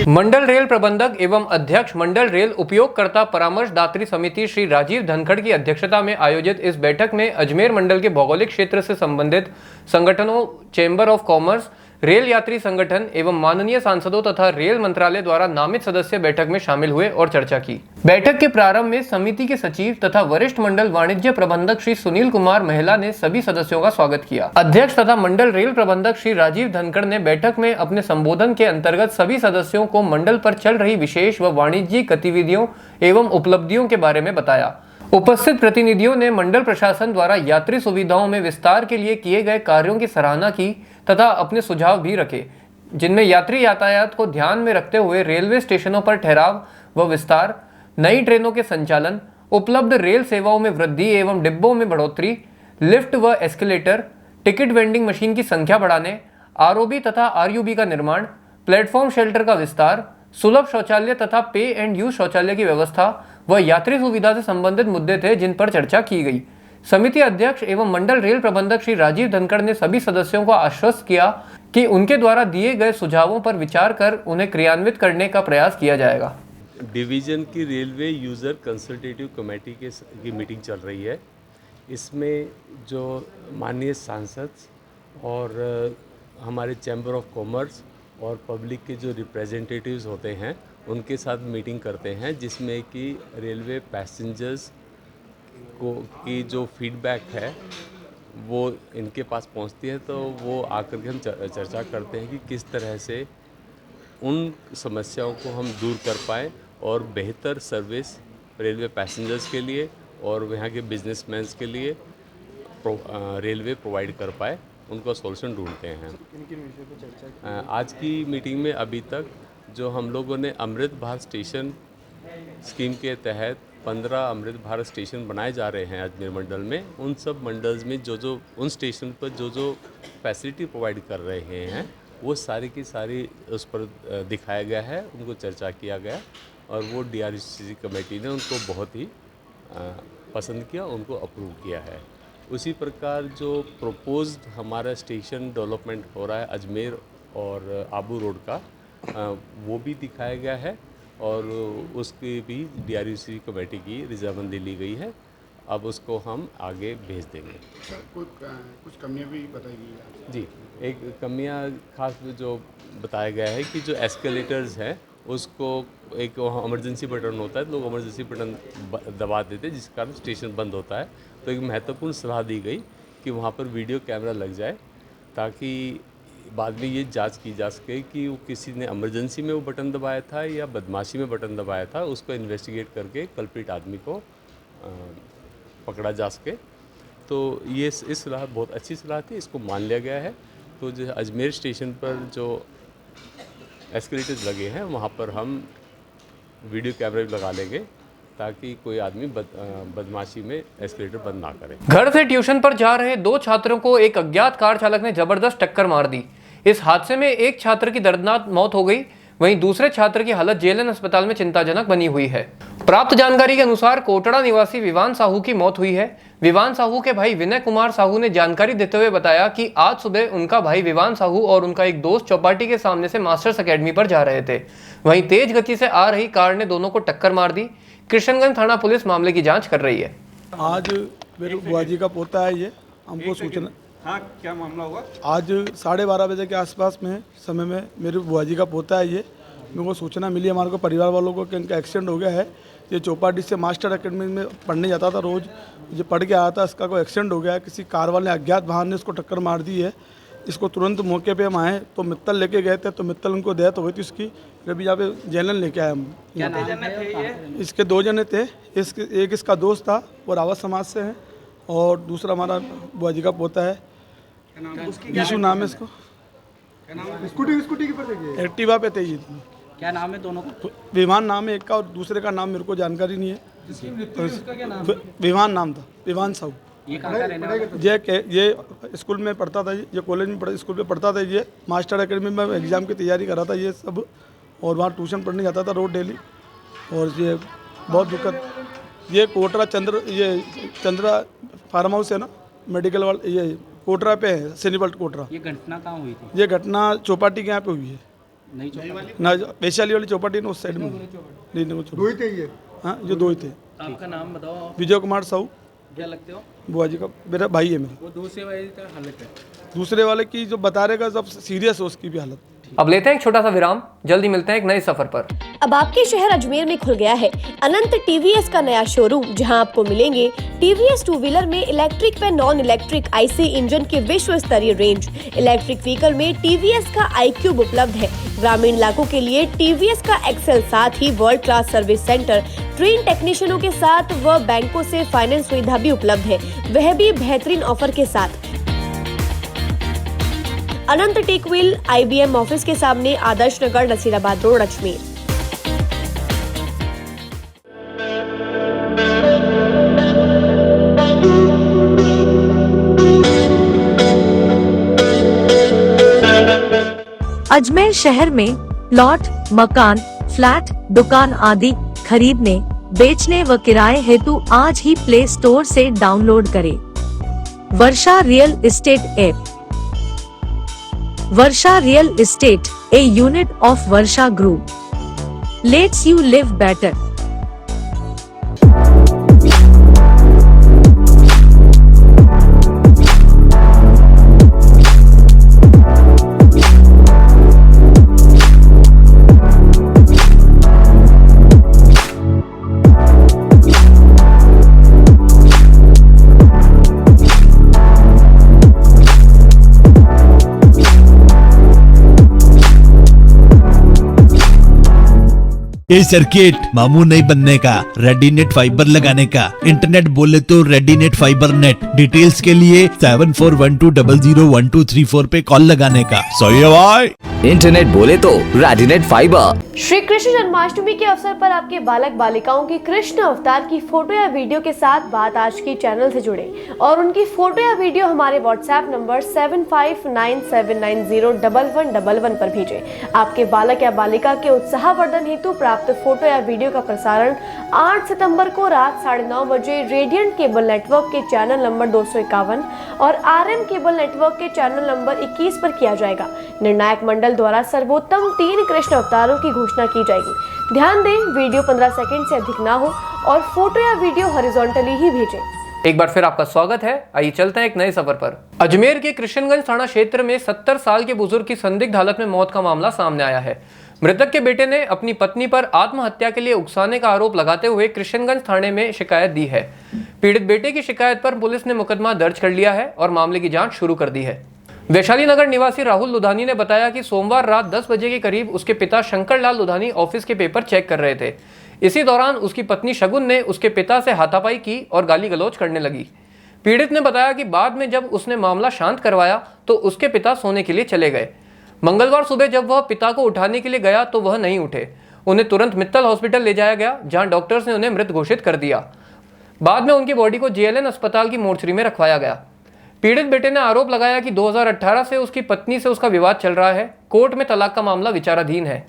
मंडल रेल प्रबंधक एवं अध्यक्ष मंडल रेल उपयोगकर्ता परामर्शदात्री समिति श्री राजीव धनखड़ की अध्यक्षता में आयोजित इस बैठक में अजमेर मंडल के भौगोलिक क्षेत्र से संबंधित संगठनों, चैम्बर ऑफ कॉमर्स, रेल यात्री संगठन एवं माननीय सांसदों तथा रेल मंत्रालय द्वारा नामित सदस्य बैठक में शामिल हुए और चर्चा की। बैठक के प्रारंभ में समिति के सचिव तथा वरिष्ठ मंडल वाणिज्य प्रबंधक श्री सुनील कुमार महिला ने सभी सदस्यों का स्वागत किया। अध्यक्ष तथा मंडल रेल प्रबंधक श्री राजीव धनखड़ ने बैठक में अपने संबोधन के अंतर्गत सभी सदस्यों को मंडल पर चल रही विशेष व वाणिज्यिक गतिविधियों एवं उपलब्धियों के बारे में बताया। उपस्थित प्रतिनिधियों ने मंडल प्रशासन द्वारा यात्री सुविधाओं में विस्तार के लिए किए गए कार्यों की सराहना की तथा अपने सुझाव भी रखे, जिनमें यात्री यातायात को ध्यान में रखते हुए रेलवे स्टेशनों पर ठहराव व विस्तार, नई ट्रेनों के संचालन, उपलब्ध रेल सेवाओं में वृद्धि एवं डिब्बों में बढ़ोतरी, लिफ्ट व एस्केलेटर, टिकट वेंडिंग मशीन की संख्या बढ़ाने, आरओबी तथा आरयूबी का निर्माण, प्लेटफॉर्म शेल्टर का विस्तार, सुलभ शौचालय तथा पे एंड यूज शौचालय की व्यवस्था व यात्री सुविधा से संबंधित मुद्दे थे, जिन पर चर्चा की गई। समिति अध्यक्ष एवं मंडल रेल प्रबंधक श्री राजीव धनखड़ ने सभी सदस्यों को आश्वस्त किया कि उनके द्वारा दिए गए सुझावों पर विचार कर उन्हें क्रियान्वित करने का प्रयास किया जाएगा। डिवीज़न की रेलवे यूज़र कंसल्टेटिव कमेटी की मीटिंग चल रही है। इसमें जो माननीय सांसद और हमारे चैम्बर ऑफ कॉमर्स और पब्लिक के जो रिप्रेजेंटेटिव्स होते हैं उनके साथ मीटिंग करते हैं, जिसमें कि रेलवे पैसेंजर्स को की जो फीडबैक है वो इनके पास पहुंचती है, तो वो आकर के हम चर्चा करते हैं कि किस तरह से उन समस्याओं को हम दूर कर पाएँ और बेहतर सर्विस रेलवे पैसेंजर्स के लिए और यहाँ के बिजनेसमैन्स के लिए रेलवे प्रोवाइड कर पाए, उनको सॉल्यूशन ढूंढते हैं। आज की मीटिंग में अभी तक जो हम लोगों ने अमृत भारत स्टेशन स्कीम के तहत 15 अमृत भारत स्टेशन बनाए जा रहे हैं अजमेर मंडल में, उन सब मंडल्स में जो उन स्टेशन पर जो फैसिलिटी प्रोवाइड कर रहे हैं वो सारी की सारी उस पर दिखाया गया है, उनको चर्चा किया गया और वो DRCC कमेटी ने उनको बहुत ही पसंद किया, उनको अप्रूव किया है। उसी प्रकार जो प्रोपोज्ड हमारा स्टेशन डेवलपमेंट हो रहा है अजमेर और आबू रोड का, वो भी दिखाया गया है और उसकी भी DRCC कमेटी की रजामंदी ली गई है। अब उसको हम आगे भेज देंगे। सर कुछ कमियां भी बताइए जी। एक कमियां खास जो बताया गया है कि जो एस्केलेटर्स हैं उसको एक इमरजेंसी बटन होता है, तो लोग इमरजेंसी बटन दबा देते हैं जिस कारण स्टेशन बंद होता है। तो एक महत्वपूर्ण सलाह दी गई कि वहाँ पर वीडियो कैमरा लग जाए ताकि बाद में ये जांच की जा सके कि वो किसी ने इमरजेंसी में वो बटन दबाया था या बदमाशी में बटन दबाया था, उसको इन्वेस्टिगेट करके कल्प्रिट आदमी को पकड़ा जा सके। तो ये इस सलाह बहुत अच्छी सलाह थी, इसको मान लिया गया है। तो जो अजमेर स्टेशन पर जो एस्केलेटर्स लगे हैं वहाँ पर हम वीडियो कैमरा भी लगा लेंगे ताकि कोई आदमी बदमाशी में एस्केलेटर बंद ना करे। घर से ट्यूशन पर जा रहे 2 छात्रों को एक अज्ञात कार चालक ने जबरदस्त टक्कर मार दी। इस हादसे में एक छात्र की दर्दनाक मौत हो गई, वहीं दूसरे छात्र की हालत JLN अस्पताल में चिंताजनक बनी हुई है। प्राप्त जानकारी के अनुसार कोटड़ा निवासी विवान साहू की मौत हुई है। विवान साहू के भाई विनय कुमार साहू ने जानकारी देते हुए बताया कि आज सुबह उनका भाई विवान साहू और उनका एक दोस्त चौपाटी के सामने से मास्टर्स अकेडमी पर जा रहे थे। वहीं तेज गति से आ रही कार ने दोनों को टक्कर मार दी। कृष्णगंज थाना पुलिस मामले की जांच कर रही है। आज मेरे बुआ जी का पोता है, ये हमको सूचना। हाँ, क्या मामला हुआ? आज 12:30 बजे के आसपास में समय में मेरे बुआ जी का पोता है, ये मेरे को सूचना मिली हमारे को परिवार वालों को कि इनका एक्सीडेंट हो गया है। ये चौपाटी से मास्टर अकेडमी में पढ़ने जाता था, रोज़ ये पढ़ के आया था, इसका कोई एक्सीडेंट हो गया है। किसी कार वाले अज्ञात वाहन ने इसको टक्कर मार दी है। इसको तुरंत मौके पे हम आए तो मित्तल लेके गए थे, तो मित्तल उनको डेथ हो गई थी उसकी। फिर अभी यहाँ पे JLN लेके आए हम। क्या जने थे ये? इसके 2 जने थे, एक इसका दोस्त था, वो रावत समाज से है, और दूसरा हमारा बुआ जी का पोता है, यीशु नाम है इसको। स्कूटी पर एक्टिवा पे थे ये। क्या नाम है दोनों का? विमान नाम है एक का और दूसरे का नाम मेरे को जानकारी नहीं है। विमान नाम था, विमान साहू। ये कहाँ का रहने वाला? ये स्कूल में पढ़ता था, ये कॉलेज में स्कूल में पढ़ता था। ये मास्टर अकेडमी में एग्ज़ाम की तैयारी कर रहा था ये सब, और वहाँ ट्यूशन पढ़ने जाता था रोज डेली। और ये बहुत दिक्कत, ये कोटरा चंद्रा फार्म हाउस है ना, मेडिकल वाला, ये कोटरा पे है, सैनिबल्ट कोटरा। ये घटना कहाँ हुई थी? ये घटना चौपाटी के यहाँ पे हुई है। नई चौपाटी ना, वैशाली वाली चौपाटी ना, उस साइड में। नहीं, 2 ही थे ये। हाँ, जो 2 ही थे। आपका नाम बताओ। विजय कुमार साहू, क्या लगते हो? बुआ जी का मेरा भाई है मेरा। वो दूसरे वाले का हालत है। दूसरे वाले की जो बता रहेगा सब सीरियस है उसकी भी हालत। अब लेते हैं एक छोटा सा विराम, जल्दी मिलते हैं एक नए सफर पर। अब आपके शहर अजमेर में खुल गया है अनंत टीवीएस का नया शोरूम, जहां आपको मिलेंगे टीवीएस टू व्हीलर में इलेक्ट्रिक व नॉन इलेक्ट्रिक आईसी इंजन की विश्व स्तरीय रेंज। इलेक्ट्रिक व्हीकल में टीवीएस का iQube उपलब्ध है। ग्रामीण इलाकों के लिए टीवीएस का एक्सेल, साथ ही world class service centre, train टेक्नीशियनों के साथ व बैंकों से फाइनेंस सुविधा भी उपलब्ध है, वह भी बेहतरीन ऑफर के साथ। अनंत टेक व्हील IBM ऑफिस के सामने, आदर्श नगर, नसीराबाद रोड, अजमेर। अजमेर शहर में प्लॉट, मकान, फ्लैट, दुकान आदि खरीदने, बेचने व किराए हेतु आज ही प्ले स्टोर से डाउनलोड करें Varsha real estate app. Varsha real estate, a unit of Varsha Group, lets you live better. ये सर्किट मामू नहीं बनने का, रेडीनेट फाइबर लगाने का। इंटरनेट बोले तो रेडीनेट फाइबर नेट। डिटेल्स के लिए 7412001234 पे कॉल लगाने का। सही है भाई। इंटरनेट बोले तो रेडीनेट फाइबर। श्री कृष्ण जन्माष्टमी के अवसर पर आपके बालक बालिकाओं की कृष्ण अवतार की फोटो या वीडियो के साथ बात आज की चैनल से जुड़े और उनकी फोटो या वीडियो हमारे व्हाट्सएप नंबर 7597901111 पर भेजें। आपके बालक या बालिका के उत्साहवर्धन हेतु प्राप्त फोटो या वीडियो का प्रसारण 8 सितंबर को रात 9:30 बजे रेडियंट केबल नेटवर्क के चैनल नंबर 251 और RM केबल नेटवर्क के चैनल नंबर 21 पर किया जाएगा। निर्णायक मंडल द्वारा सर्वोत्तम 3 कृष्ण अवतारों की घोषणा की जाएगी। ध्यान दें, वीडियो 15 सेकंड से अधिक ना हो और फोटो या वीडियो हॉरिजॉन्टली ही भेजें। एक बार फिर आपका स्वागत है। आइए चलते हैं एक नए सफर पर। अजमेर के कृष्णगंज थाना क्षेत्र में 70 साल के बुजुर्ग की संदिग्ध हालत में मौत का मामला सामने आया है। मृतक के बेटे ने अपनी पत्नी पर आत्महत्या के लिए उकसाने का आरोप लगाते हुए कृष्णगंज थाने में शिकायत दी है। पीड़ित बेटे की शिकायत पर पुलिस ने मुकदमा दर्ज कर लिया है और मामले की जांच शुरू कर दी है। वैशाली नगर निवासी राहुल लुधानी ने बताया कि सोमवार रात 10 बजे के करीब उसके पिता शंकर लाल लुधानी ऑफिस के पेपर चेक कर रहे थे। इसी दौरान उसकी पत्नी शगुन ने उसके पिता से हाथापाई की और गाली गलौज करने लगी। पीड़ित ने बताया कि बाद में जब उसने मामला शांत करवाया तो उसके पिता सोने के लिए चले गए। मंगलवार सुबह जब वह पिता को उठाने के लिए गया तो वह नहीं उठे। उन्हें तुरंत मित्तल हॉस्पिटल ले जाया गया, जहां डॉक्टर्स ने उन्हें मृत घोषित कर दिया। बाद में उनकी बॉडी को JLN अस्पताल की मोर्चरी में रखवाया गया। पीड़ित बेटे ने आरोप लगाया कि 2018 से उसकी पत्नी से उसका विवाद चल रहा है। कोर्ट में तलाक का मामला विचाराधीन है।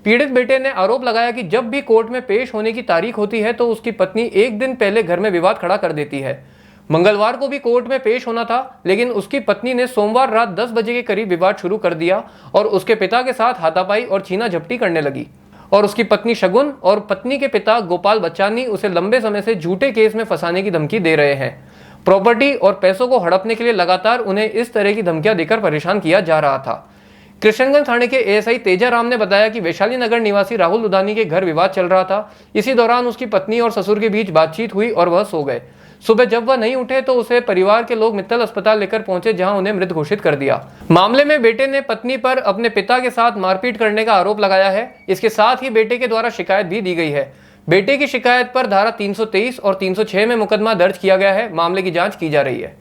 पीड़ित बेटे ने आरोप लगाया कि जब भी कोर्ट में पेश होने की तारीख होती है तो उसकी पत्नी एक दिन पहले घर में विवाद खड़ा कर देती है। मंगलवार को भी कोर्ट में पेश होना था, लेकिन उसकी पत्नी ने सोमवार रात 10 बजे के करीब विवाद शुरू कर दिया और उसके पिता के साथ हाथापाई और छीना झपटी करने लगी। और उसकी पत्नी शगुन और पत्नी के पिता गोपाल बच्चानी उसे लंबे समय से झूठे केस में फंसाने की धमकी दे रहे हैं। प्रॉपर्टी और पैसों को हड़पने के लिए लगातार उन्हें इस तरह की धमकियां देकर परेशान किया जा रहा था। कृष्णगंज थाने के ASI तेजा राम ने बताया कि वैशाली नगर निवासी राहुल लुधानी के घर विवाद चल रहा था। इसी दौरान उसकी पत्नी और ससुर के बीच बातचीत हुई और वह सो गए। सुबह जब वह नहीं उठे तो उसे परिवार के लोग मित्तल अस्पताल लेकर पहुंचे, जहां उन्हें मृत घोषित कर दिया। मामले में बेटे ने पत्नी पर अपने पिता के साथ मारपीट करने का आरोप लगाया है। इसके साथ ही बेटे के द्वारा शिकायत भी दी गई है। बेटे की शिकायत पर धारा 323 और 306 में मुकदमा दर्ज किया गया है। मामले की जांच की जा रही है।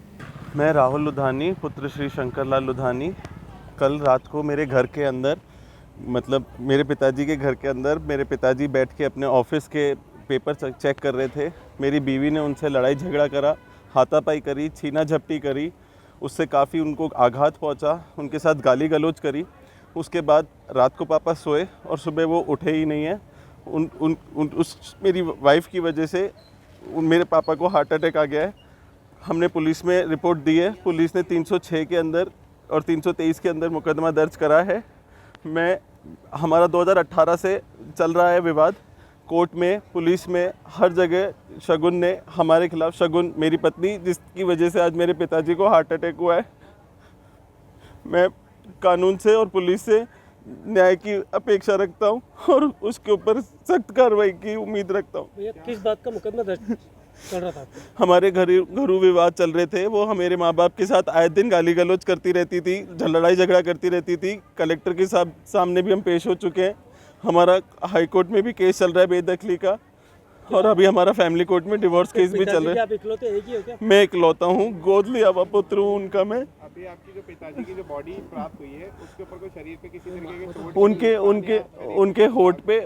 मैं राहुल लुधानी, पुत्र श्री शंकर लाल लुधानी, कल रात को मेरे घर के अंदर, मतलब मेरे पिताजी के घर के अंदर, मेरे पिताजी बैठ के अपने ऑफिस के पेपर चेक कर रहे थे। मेरी बीवी ने उनसे लड़ाई झगड़ा करा, हाथापाई करी, छीना झपटी करी, उससे काफ़ी उनको आघात पहुंचा, उनके साथ गाली गलौज करी। उसके बाद रात को पापा सोए और सुबह वो उठे ही नहीं है। उस मेरी वाइफ की वजह से मेरे पापा को हार्ट अटैक आ गया है। हमने पुलिस में रिपोर्ट दी है। पुलिस ने 306 के अंदर और 323 के अंदर मुकदमा दर्ज करा है। हमारा 2018 से चल रहा है विवाद, कोर्ट में, पुलिस में, हर जगह शगुन ने हमारे खिलाफ, शगुन मेरी पत्नी जिसकी वजह से आज मेरे पिताजी को हार्ट अटैक हुआ है। मैं कानून से और पुलिस से न्याय की अपेक्षा रखता हूं और उसके ऊपर सख्त कार्रवाई की उम्मीद रखता हूं। भैया किस बात का मुकदमा दर्ज चल रहा था? हमारे घरेलू विवाद चल रहे थे। वो मेरे माँ बाप के साथ आए दिन गाली गलौज करती रहती थी, लड़ाई झगड़ा करती रहती थी। कलेक्टर के सामने भी हम पेश हो चुके हैं। हमारा हाई कोर्ट में भी केस चल रहा है बेदखली का, और अभी हमारा फैमिली कोर्ट में डिवोर्स केस भी चल रहा है। आप इकलौते एक ही हो क्या? मैं इकलौता हूँ, गोद लिया हुआ पुत्र हूँ उनका मैं। अभी आपकी जो पिताजी की जो बॉडी प्राप्त हुई है उसके ऊपर कोई शरीर पे किसी तरीके के चोट? उनके होठ पे,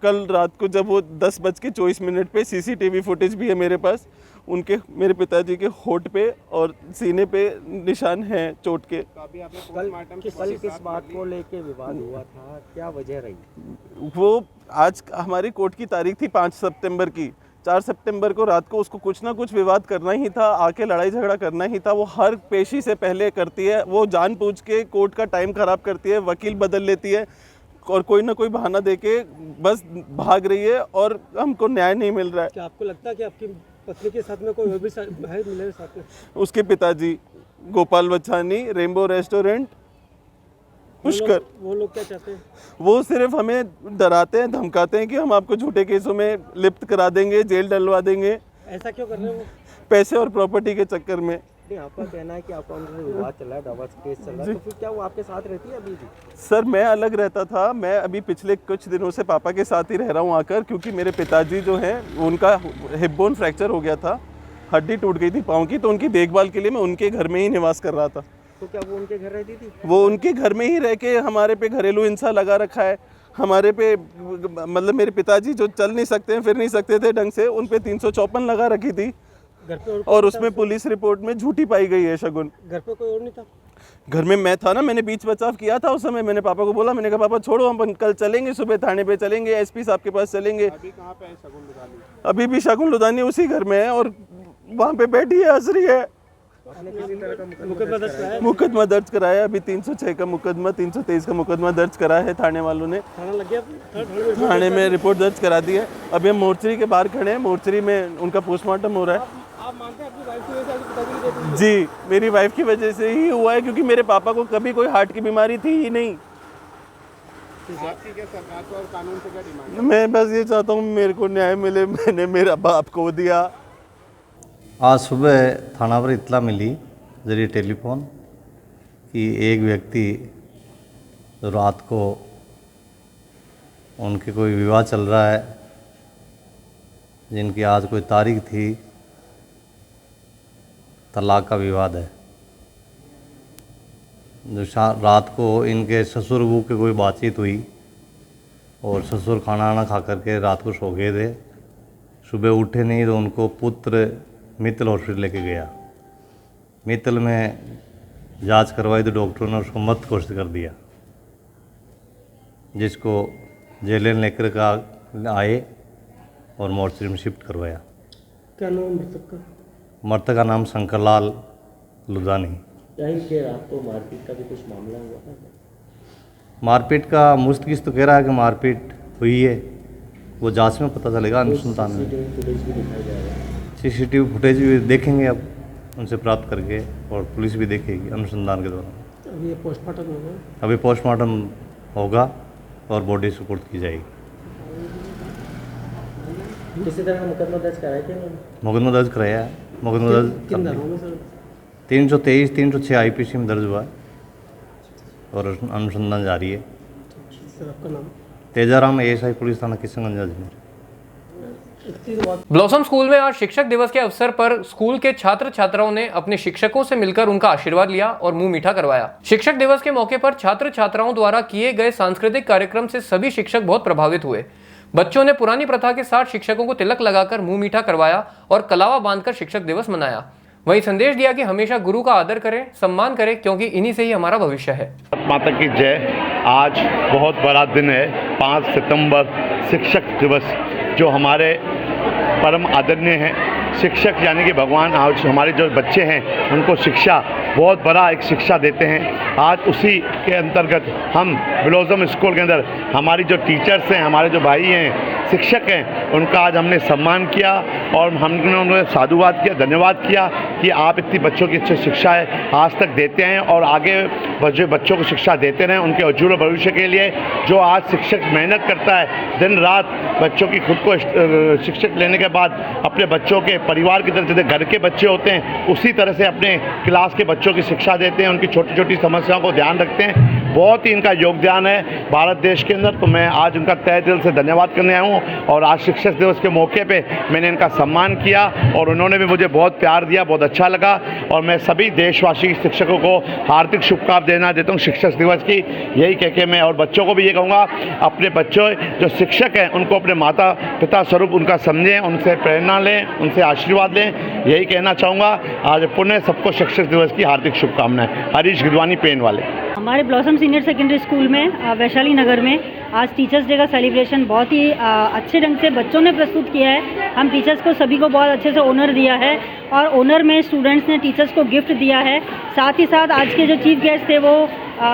कल रात को जब वो 10:24 पे सीसीटीवी फुटेज भी है मेरे पास, मेरे पिताजी के होठ पे और सीने पे निशान हैं चोट के। तो अभी आपने पोस्टमार्टम किस बात को लेके विवाद हुआ था, क्या वजह रही? वो आज हमारी कोर्ट की तारीख थी 5 सितंबर की। 4 सितंबर को रात को उसको कुछ ना कुछ विवाद करना ही था, आके लड़ाई झगड़ा करना ही था। वो हर पेशी से पहले करती है, वो जानबूझ के कोर्ट का टाइम ख़राब करती है, वकील बदल लेती है और कोई ना कोई बहाना देके बस भाग रही है और हमको न्याय नहीं मिल रहा है। क्या आपको लगता है कि आपकी पत्नी के साथ में कोई और भी है मिले साथ में? उसके पिताजी गोपाल बच्छानी, रेनबो रेस्टोरेंट, पुष्कर। वो लोग क्या चाहते हैं? वो सिर्फ हमें डराते हैं, धमकाते हैं कि हम आपको झूठे केसों में लिप्त करा देंगे, जेल डलवा देंगे। ऐसा क्यों कर रहे हैं वो? पैसे और प्रॉपर्टी के चक्कर में। नहीं, आपका कहना है कि आपका उनसे विवाद चल रहा है, डिवोर्स केस चल रहा है, तो फिर क्या वो आपके साथ रहती है अभी भी? सर मैं अलग रहता था, मैं अभी पिछले कुछ दिनों से पापा के साथ ही रह रहा हूँ आकर, क्योंकि मेरे पिताजी जो हैं उनका हिप बोन फ्रैक्चर हो गया था, हड्डी टूट गई थी पाँव की, तो उनकी देखभाल के लिए मैं उनके घर में ही निवास कर रहा था। तो क्या वो उनके घर रहती थी? वो उनके घर में ही रह के हमारे पे घरेलू हिंसा लगा रखा है। हमारे पे मतलब मेरे पिताजी जो चल नहीं सकते हैं, फिर नहीं सकते थे ढंग से, उन पे 354 लगा रखी थी घर पे और उसमें पुलिस रिपोर्ट में झूठी पाई गई है शगुन। घर पे कोई और नहीं था? घर में मैं था ना, मैंने बीच बचाव किया था उस समय। मैंने पापा को बोला, मैंने कहा पापा छोड़ो, हम कल चलेंगे, सुबह थाने पे चलेंगे, एसपी साहब के पास चलेंगे। अभी कहाँ पे है शगुन लुधानी? अभी भी शगुन लुधानी उसी घर में है और वहाँ पे बैठी है, हंस रही है। मुकदमा दर्ज कराया, अभी 306 का मुकदमा, 323 का मुकदमा दर्ज करा है थाने वालों ने। थाने में रिपोर्ट दर्ज करा दी है। अभी हम मोर्चरी के बाहर खड़े हैं, मोर्चरी में उनका पोस्टमार्टम हो रहा है। आप मानते हैं अपनी वाइफ की वजह से पिताजी की डेथ हुई? जी, मेरी वाइफ की वजह से ही हुआ है, क्योंकि मेरे पापा को कभी कोई हार्ट की बीमारी थी ही नहीं। आपकी क्या सरकार को और कानून से क्या डिमांड है? मैं बस ये चाहता हूँ मेरे को न्याय मिले। मैंने मेरा बाप को दिया। आज सुबह थाना पर इत्तला मिली जरिए टेलीफोन कि एक व्यक्ति रात को उनके कोई विवाह चल रहा है, जिनकी आज कोई तारीख थी, तलाक का विवाद है। जो रात को इनके ससुर बहू के कोई बातचीत हुई और ससुर खाना वाना खा करके रात को सो गए थे। सुबह उठे नहीं तो उनको पुत्र मित्तल हॉस्पिटल लेके गया। मित्तल में जांच करवाई तो डॉक्टरों ने उसको मृत घोषित कर दिया, जिसको जेल लेकर का आए और मोर्चरी में शिफ्ट करवाया। क्या नाम मृतक का? मृतक का नाम शंकरलाल लुधानी। रात को मारपीट का भी कुछ मामला हुआ था? मारपीट का मुस्तकिस तो कह रहा है कि मारपीट हुई है, वो जांच में पता चलेगा, अनुसंधान में। फुटेज भी दिखाया जाएगा? सीसीटीवी फुटेज भी देखेंगे अब उनसे प्राप्त करके, और पुलिस भी देखेगी अनुसंधान के दौरान। अभी पोस्टमार्टम होगा? अभी पोस्टमार्टम होगा और बॉडी सुपुर्द की जाएगी। किसी तरह का मुकदमा दर्ज कराया क्या? मुकदमा दर्ज कराया है। मुकदमा दर्ज 323, 306 IPC में दर्ज हुआ है और अनुसंधान जारी है। सर आपका नाम? तेजाराम, ASI पुलिस थाना किशनगंज अजमेर। ब्लॉसम स्कूल में आज शिक्षक दिवस के अवसर पर स्कूल के छात्र छात्राओं ने अपने शिक्षकों से मिलकर उनका आशीर्वाद लिया और मुंह मीठा करवाया। शिक्षक दिवस के मौके पर छात्र छात्राओं द्वारा किए गए सांस्कृतिक कार्यक्रम से सभी शिक्षक बहुत प्रभावित हुए। बच्चों ने पुरानी प्रथा के साथ शिक्षकों को तिलक लगाकर मुंह मीठा करवाया और कलावा बांधकर शिक्षक दिवस मनाया। वहीं संदेश दिया कि हमेशा गुरु का आदर करें, सम्मान करें, क्योंकि इन्हीं से ही हमारा भविष्य है। माता की जय। आज बहुत बड़ा दिन है, 5 सितंबर शिक्षक दिवस, जो हमारे परम आदरणीय हैं शिक्षक यानी कि भगवान आज हमारे जो बच्चे हैं उनको शिक्षा बहुत बड़ा एक शिक्षा देते हैं। आज उसी के अंतर्गत हम ब्लॉसम स्कूल के अंदर हमारी जो टीचर्स हैं, हमारे जो भाई हैं, शिक्षक हैं, उनका आज हमने सम्मान किया और हमने उन्हें साधुवाद किया, धन्यवाद किया कि आप इतनी बच्चों की अच्छी शिक्षा है आज तक देते हैं और आगे जो बच्चों को शिक्षा देते रहें उनके उज्ज्वल भविष्य के लिए। जो आज शिक्षक मेहनत करता है दिन रात बच्चों की, खुद को शिक्षक लेने के बाद अपने बच्चों के परिवार की तरह जैसे घर के बच्चे होते हैं उसी तरह से अपने क्लास के बच्चों की शिक्षा देते हैं, उनकी छोटी छोटी समस्याओं को ध्यान रखते हैं। बहुत ही इनका योगदान है भारत देश के अंदर। तो मैं आज उनका तहे दिल से धन्यवाद करने आया हूँ और आज शिक्षक दिवस के मौके पे मैंने इनका सम्मान किया और उन्होंने भी मुझे बहुत प्यार दिया, बहुत अच्छा लगा। और मैं सभी देशवासी शिक्षकों को हार्दिक शुभकामनाएं देता हूँ शिक्षक दिवस की। यही कह के मैं और बच्चों को भी ये कहूँगा, अपने बच्चों जो शिक्षक हैं उनको अपने माता पिता स्वरूप उनका समझें, उनसे प्रेरणा लें, उनसे आशीर्वाद लें। यही कहना चाहूँगा। आज पुनः सबको शिक्षक दिवस की हार्दिक शुभकामनाएं। हरीश गिदवानी, पेन वाले। हमारे ब्लॉसम सीनियर सेकेंडरी स्कूल में वैशाली नगर में आज टीचर्स डे का सेलिब्रेशन बहुत ही अच्छे ढंग से बच्चों ने प्रस्तुत किया है। हम टीचर्स को सभी को बहुत अच्छे से ऑनर दिया है और ऑनर में स्टूडेंट्स ने टीचर्स को गिफ्ट दिया है। साथ ही साथ आज के जो चीफ गेस्ट थे वो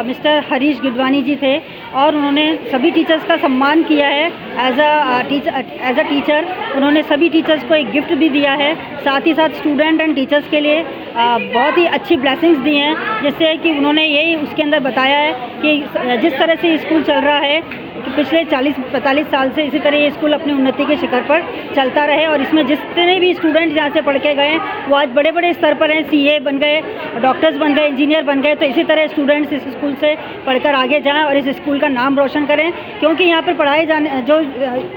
मिस्टर हरीश गिदवानी जी थे और उन्होंने सभी टीचर्स का सम्मान किया है एज अ टीचर। उन्होंने सभी टीचर्स को एक गिफ्ट भी दिया है। साथ ही साथ स्टूडेंट एंड टीचर्स के लिए बहुत ही अच्छी ब्लेसिंग्स दी हैं, जिससे कि उन्होंने यही उसके अंदर बताया है कि जिस तरह से स्कूल चल रहा है कि पिछले 40-45 साल से इसी तरह ये स्कूल अपनी उन्नति के शिखर पर चलता रहे और इसमें जितने भी स्टूडेंट यहाँ से पढ़ के गए वो आज बड़े बड़े स्तर पर हैं, CA बन गए, डॉक्टर्स बन गए, इंजीनियर बन गए। तो इसी तरह स्टूडेंट्स इस स्कूल से पढ़कर आगे जाएं और इस स्कूल का नाम रोशन करें, क्योंकि यहाँ पर पढ़ाए जाने जो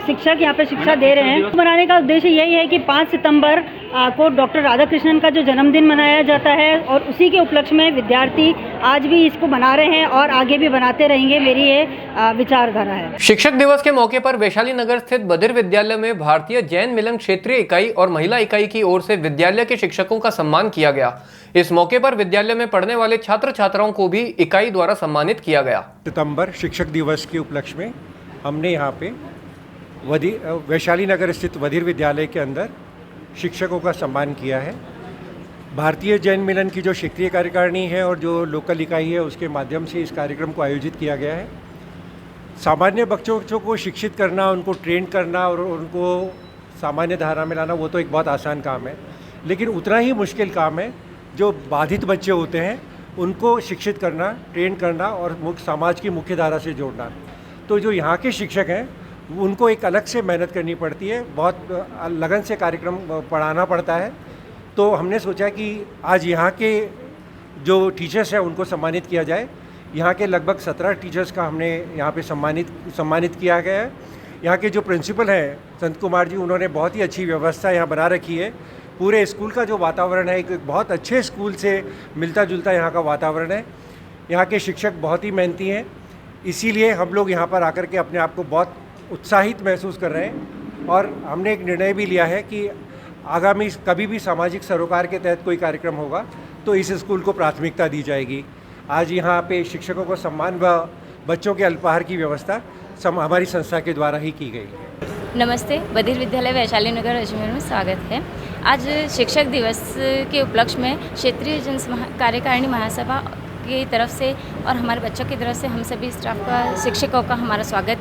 शिक्षक यहाँ पर शिक्षा दे रहे हैं मनाने का उद्देश्य यही है कि 5 सितंबर को डॉक्टर राधाकृष्णन का जो जन्मदिन मनाया जाता है और उसी के उपलक्ष्य में विद्यार्थी आज भी इसको बना रहे हैं और आगे भी बनाते रहेंगे। मेरी ये विचारधारा है। शिक्षक दिवस के मौके पर वैशाली नगर स्थित बधिर विद्यालय में भारतीय जैन मिलन क्षेत्रीय इकाई और महिला इकाई की ओर से विद्यालय के शिक्षकों का सम्मान किया गया। इस मौके पर विद्यालय में पढ़ने वाले छात्र छात्राओं को भी इकाई द्वारा सम्मानित किया गया। सितंबर शिक्षक दिवस के उपलक्ष्य में हमने यहाँ पे वैशाली नगर स्थित बधिर विद्यालय के अंदर शिक्षकों का सम्मान किया है। भारतीय जैन मिलन की जो क्षेत्रीय कार्यकारिणी है और जो लोकल इकाई है उसके माध्यम से इस कार्यक्रम को आयोजित किया गया है। सामान्य बच्चों को शिक्षित करना, उनको ट्रेन करना और उनको सामान्य धारा में लाना वो तो एक बहुत आसान काम है, लेकिन उतना ही मुश्किल काम है जो बाधित बच्चे होते हैं उनको शिक्षित करना, ट्रेन करना और समाज की मुख्य धारा से जोड़ना। तो जो यहाँ के शिक्षक हैं उनको एक अलग से मेहनत करनी पड़ती है, बहुत लगन से कार्यक्रम पढ़ाना पड़ता है। तो हमने सोचा कि आज यहाँ के जो टीचर्स हैं उनको सम्मानित किया जाए। यहाँ के लगभग 17 टीचर्स का हमने यहाँ पे सम्मानित किया गया है। यहाँ के जो प्रिंसिपल हैं संत कुमार जी, उन्होंने बहुत ही अच्छी व्यवस्था यहाँ बना रखी है। पूरे स्कूल का जो वातावरण है एक बहुत अच्छे स्कूल से मिलता जुलता यहाँ का वातावरण है। यहाँ के शिक्षक बहुत ही मेहनती हैं, इसीलिए हम लोग यहाँ पर आकर के अपने आप को बहुत उत्साहित महसूस कर रहे हैं। और हमने एक निर्णय भी लिया है कि आगामी कभी भी सामाजिक सरोकार के तहत कोई कार्यक्रम होगा तो इस स्कूल को प्राथमिकता दी जाएगी। आज यहाँ पे शिक्षकों को सम्मान व बच्चों के अल्पाहार की व्यवस्था हमारी संस्था के द्वारा ही की गई है। नमस्ते, बधिर विद्यालय वैशाली नगर अजमेर में स्वागत है। आज शिक्षक दिवस के उपलक्ष्य में क्षेत्रीय जन कार्यकारिणी महासभा की तरफ से और हमारे बच्चों की तरफ से हम सभी स्टाफ का, शिक्षकों का हमारा स्वागत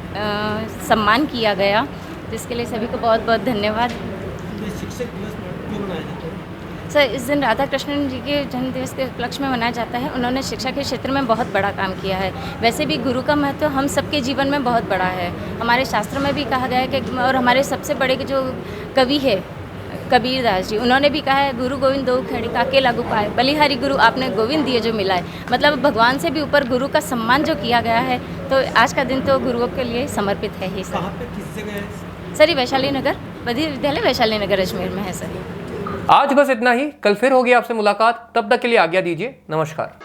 सम्मान किया गया, जिसके लिए सभी को बहुत बहुत धन्यवाद। शिक्षक दिवस क्यों मनाया जाता है? सर, इस दिन राधा कृष्णन जी के जन्म दिवस के उपलक्ष्य में मनाया जाता है। उन्होंने शिक्षा के क्षेत्र में बहुत बड़ा काम किया है। वैसे भी गुरु का महत्व हम सबके जीवन में बहुत बड़ा है। हमारे शास्त्र में भी कहा गया है कि, और हमारे सबसे बड़े जो कवि है कबीर दास जी, उन्होंने भी कहा है, गुरु गोविंद दो खड़ी काके लागू पाए, बलिहारी गुरु आपने गोविंद दिए जो मिलाए। मतलब भगवान से भी ऊपर गुरु का सम्मान जो किया गया है, तो आज का दिन तो गुरुओं के लिए समर्पित है ही। कहाँ पे, किस जगह है? सर, वैशाली नगर, बधिर विद्यालय वैशाली नगर अजमेर में है सर। आज बस इतना ही। कल फिर होगी आपसे मुलाकात, तब तक के लिए आज्ञा दीजिए। नमस्कार।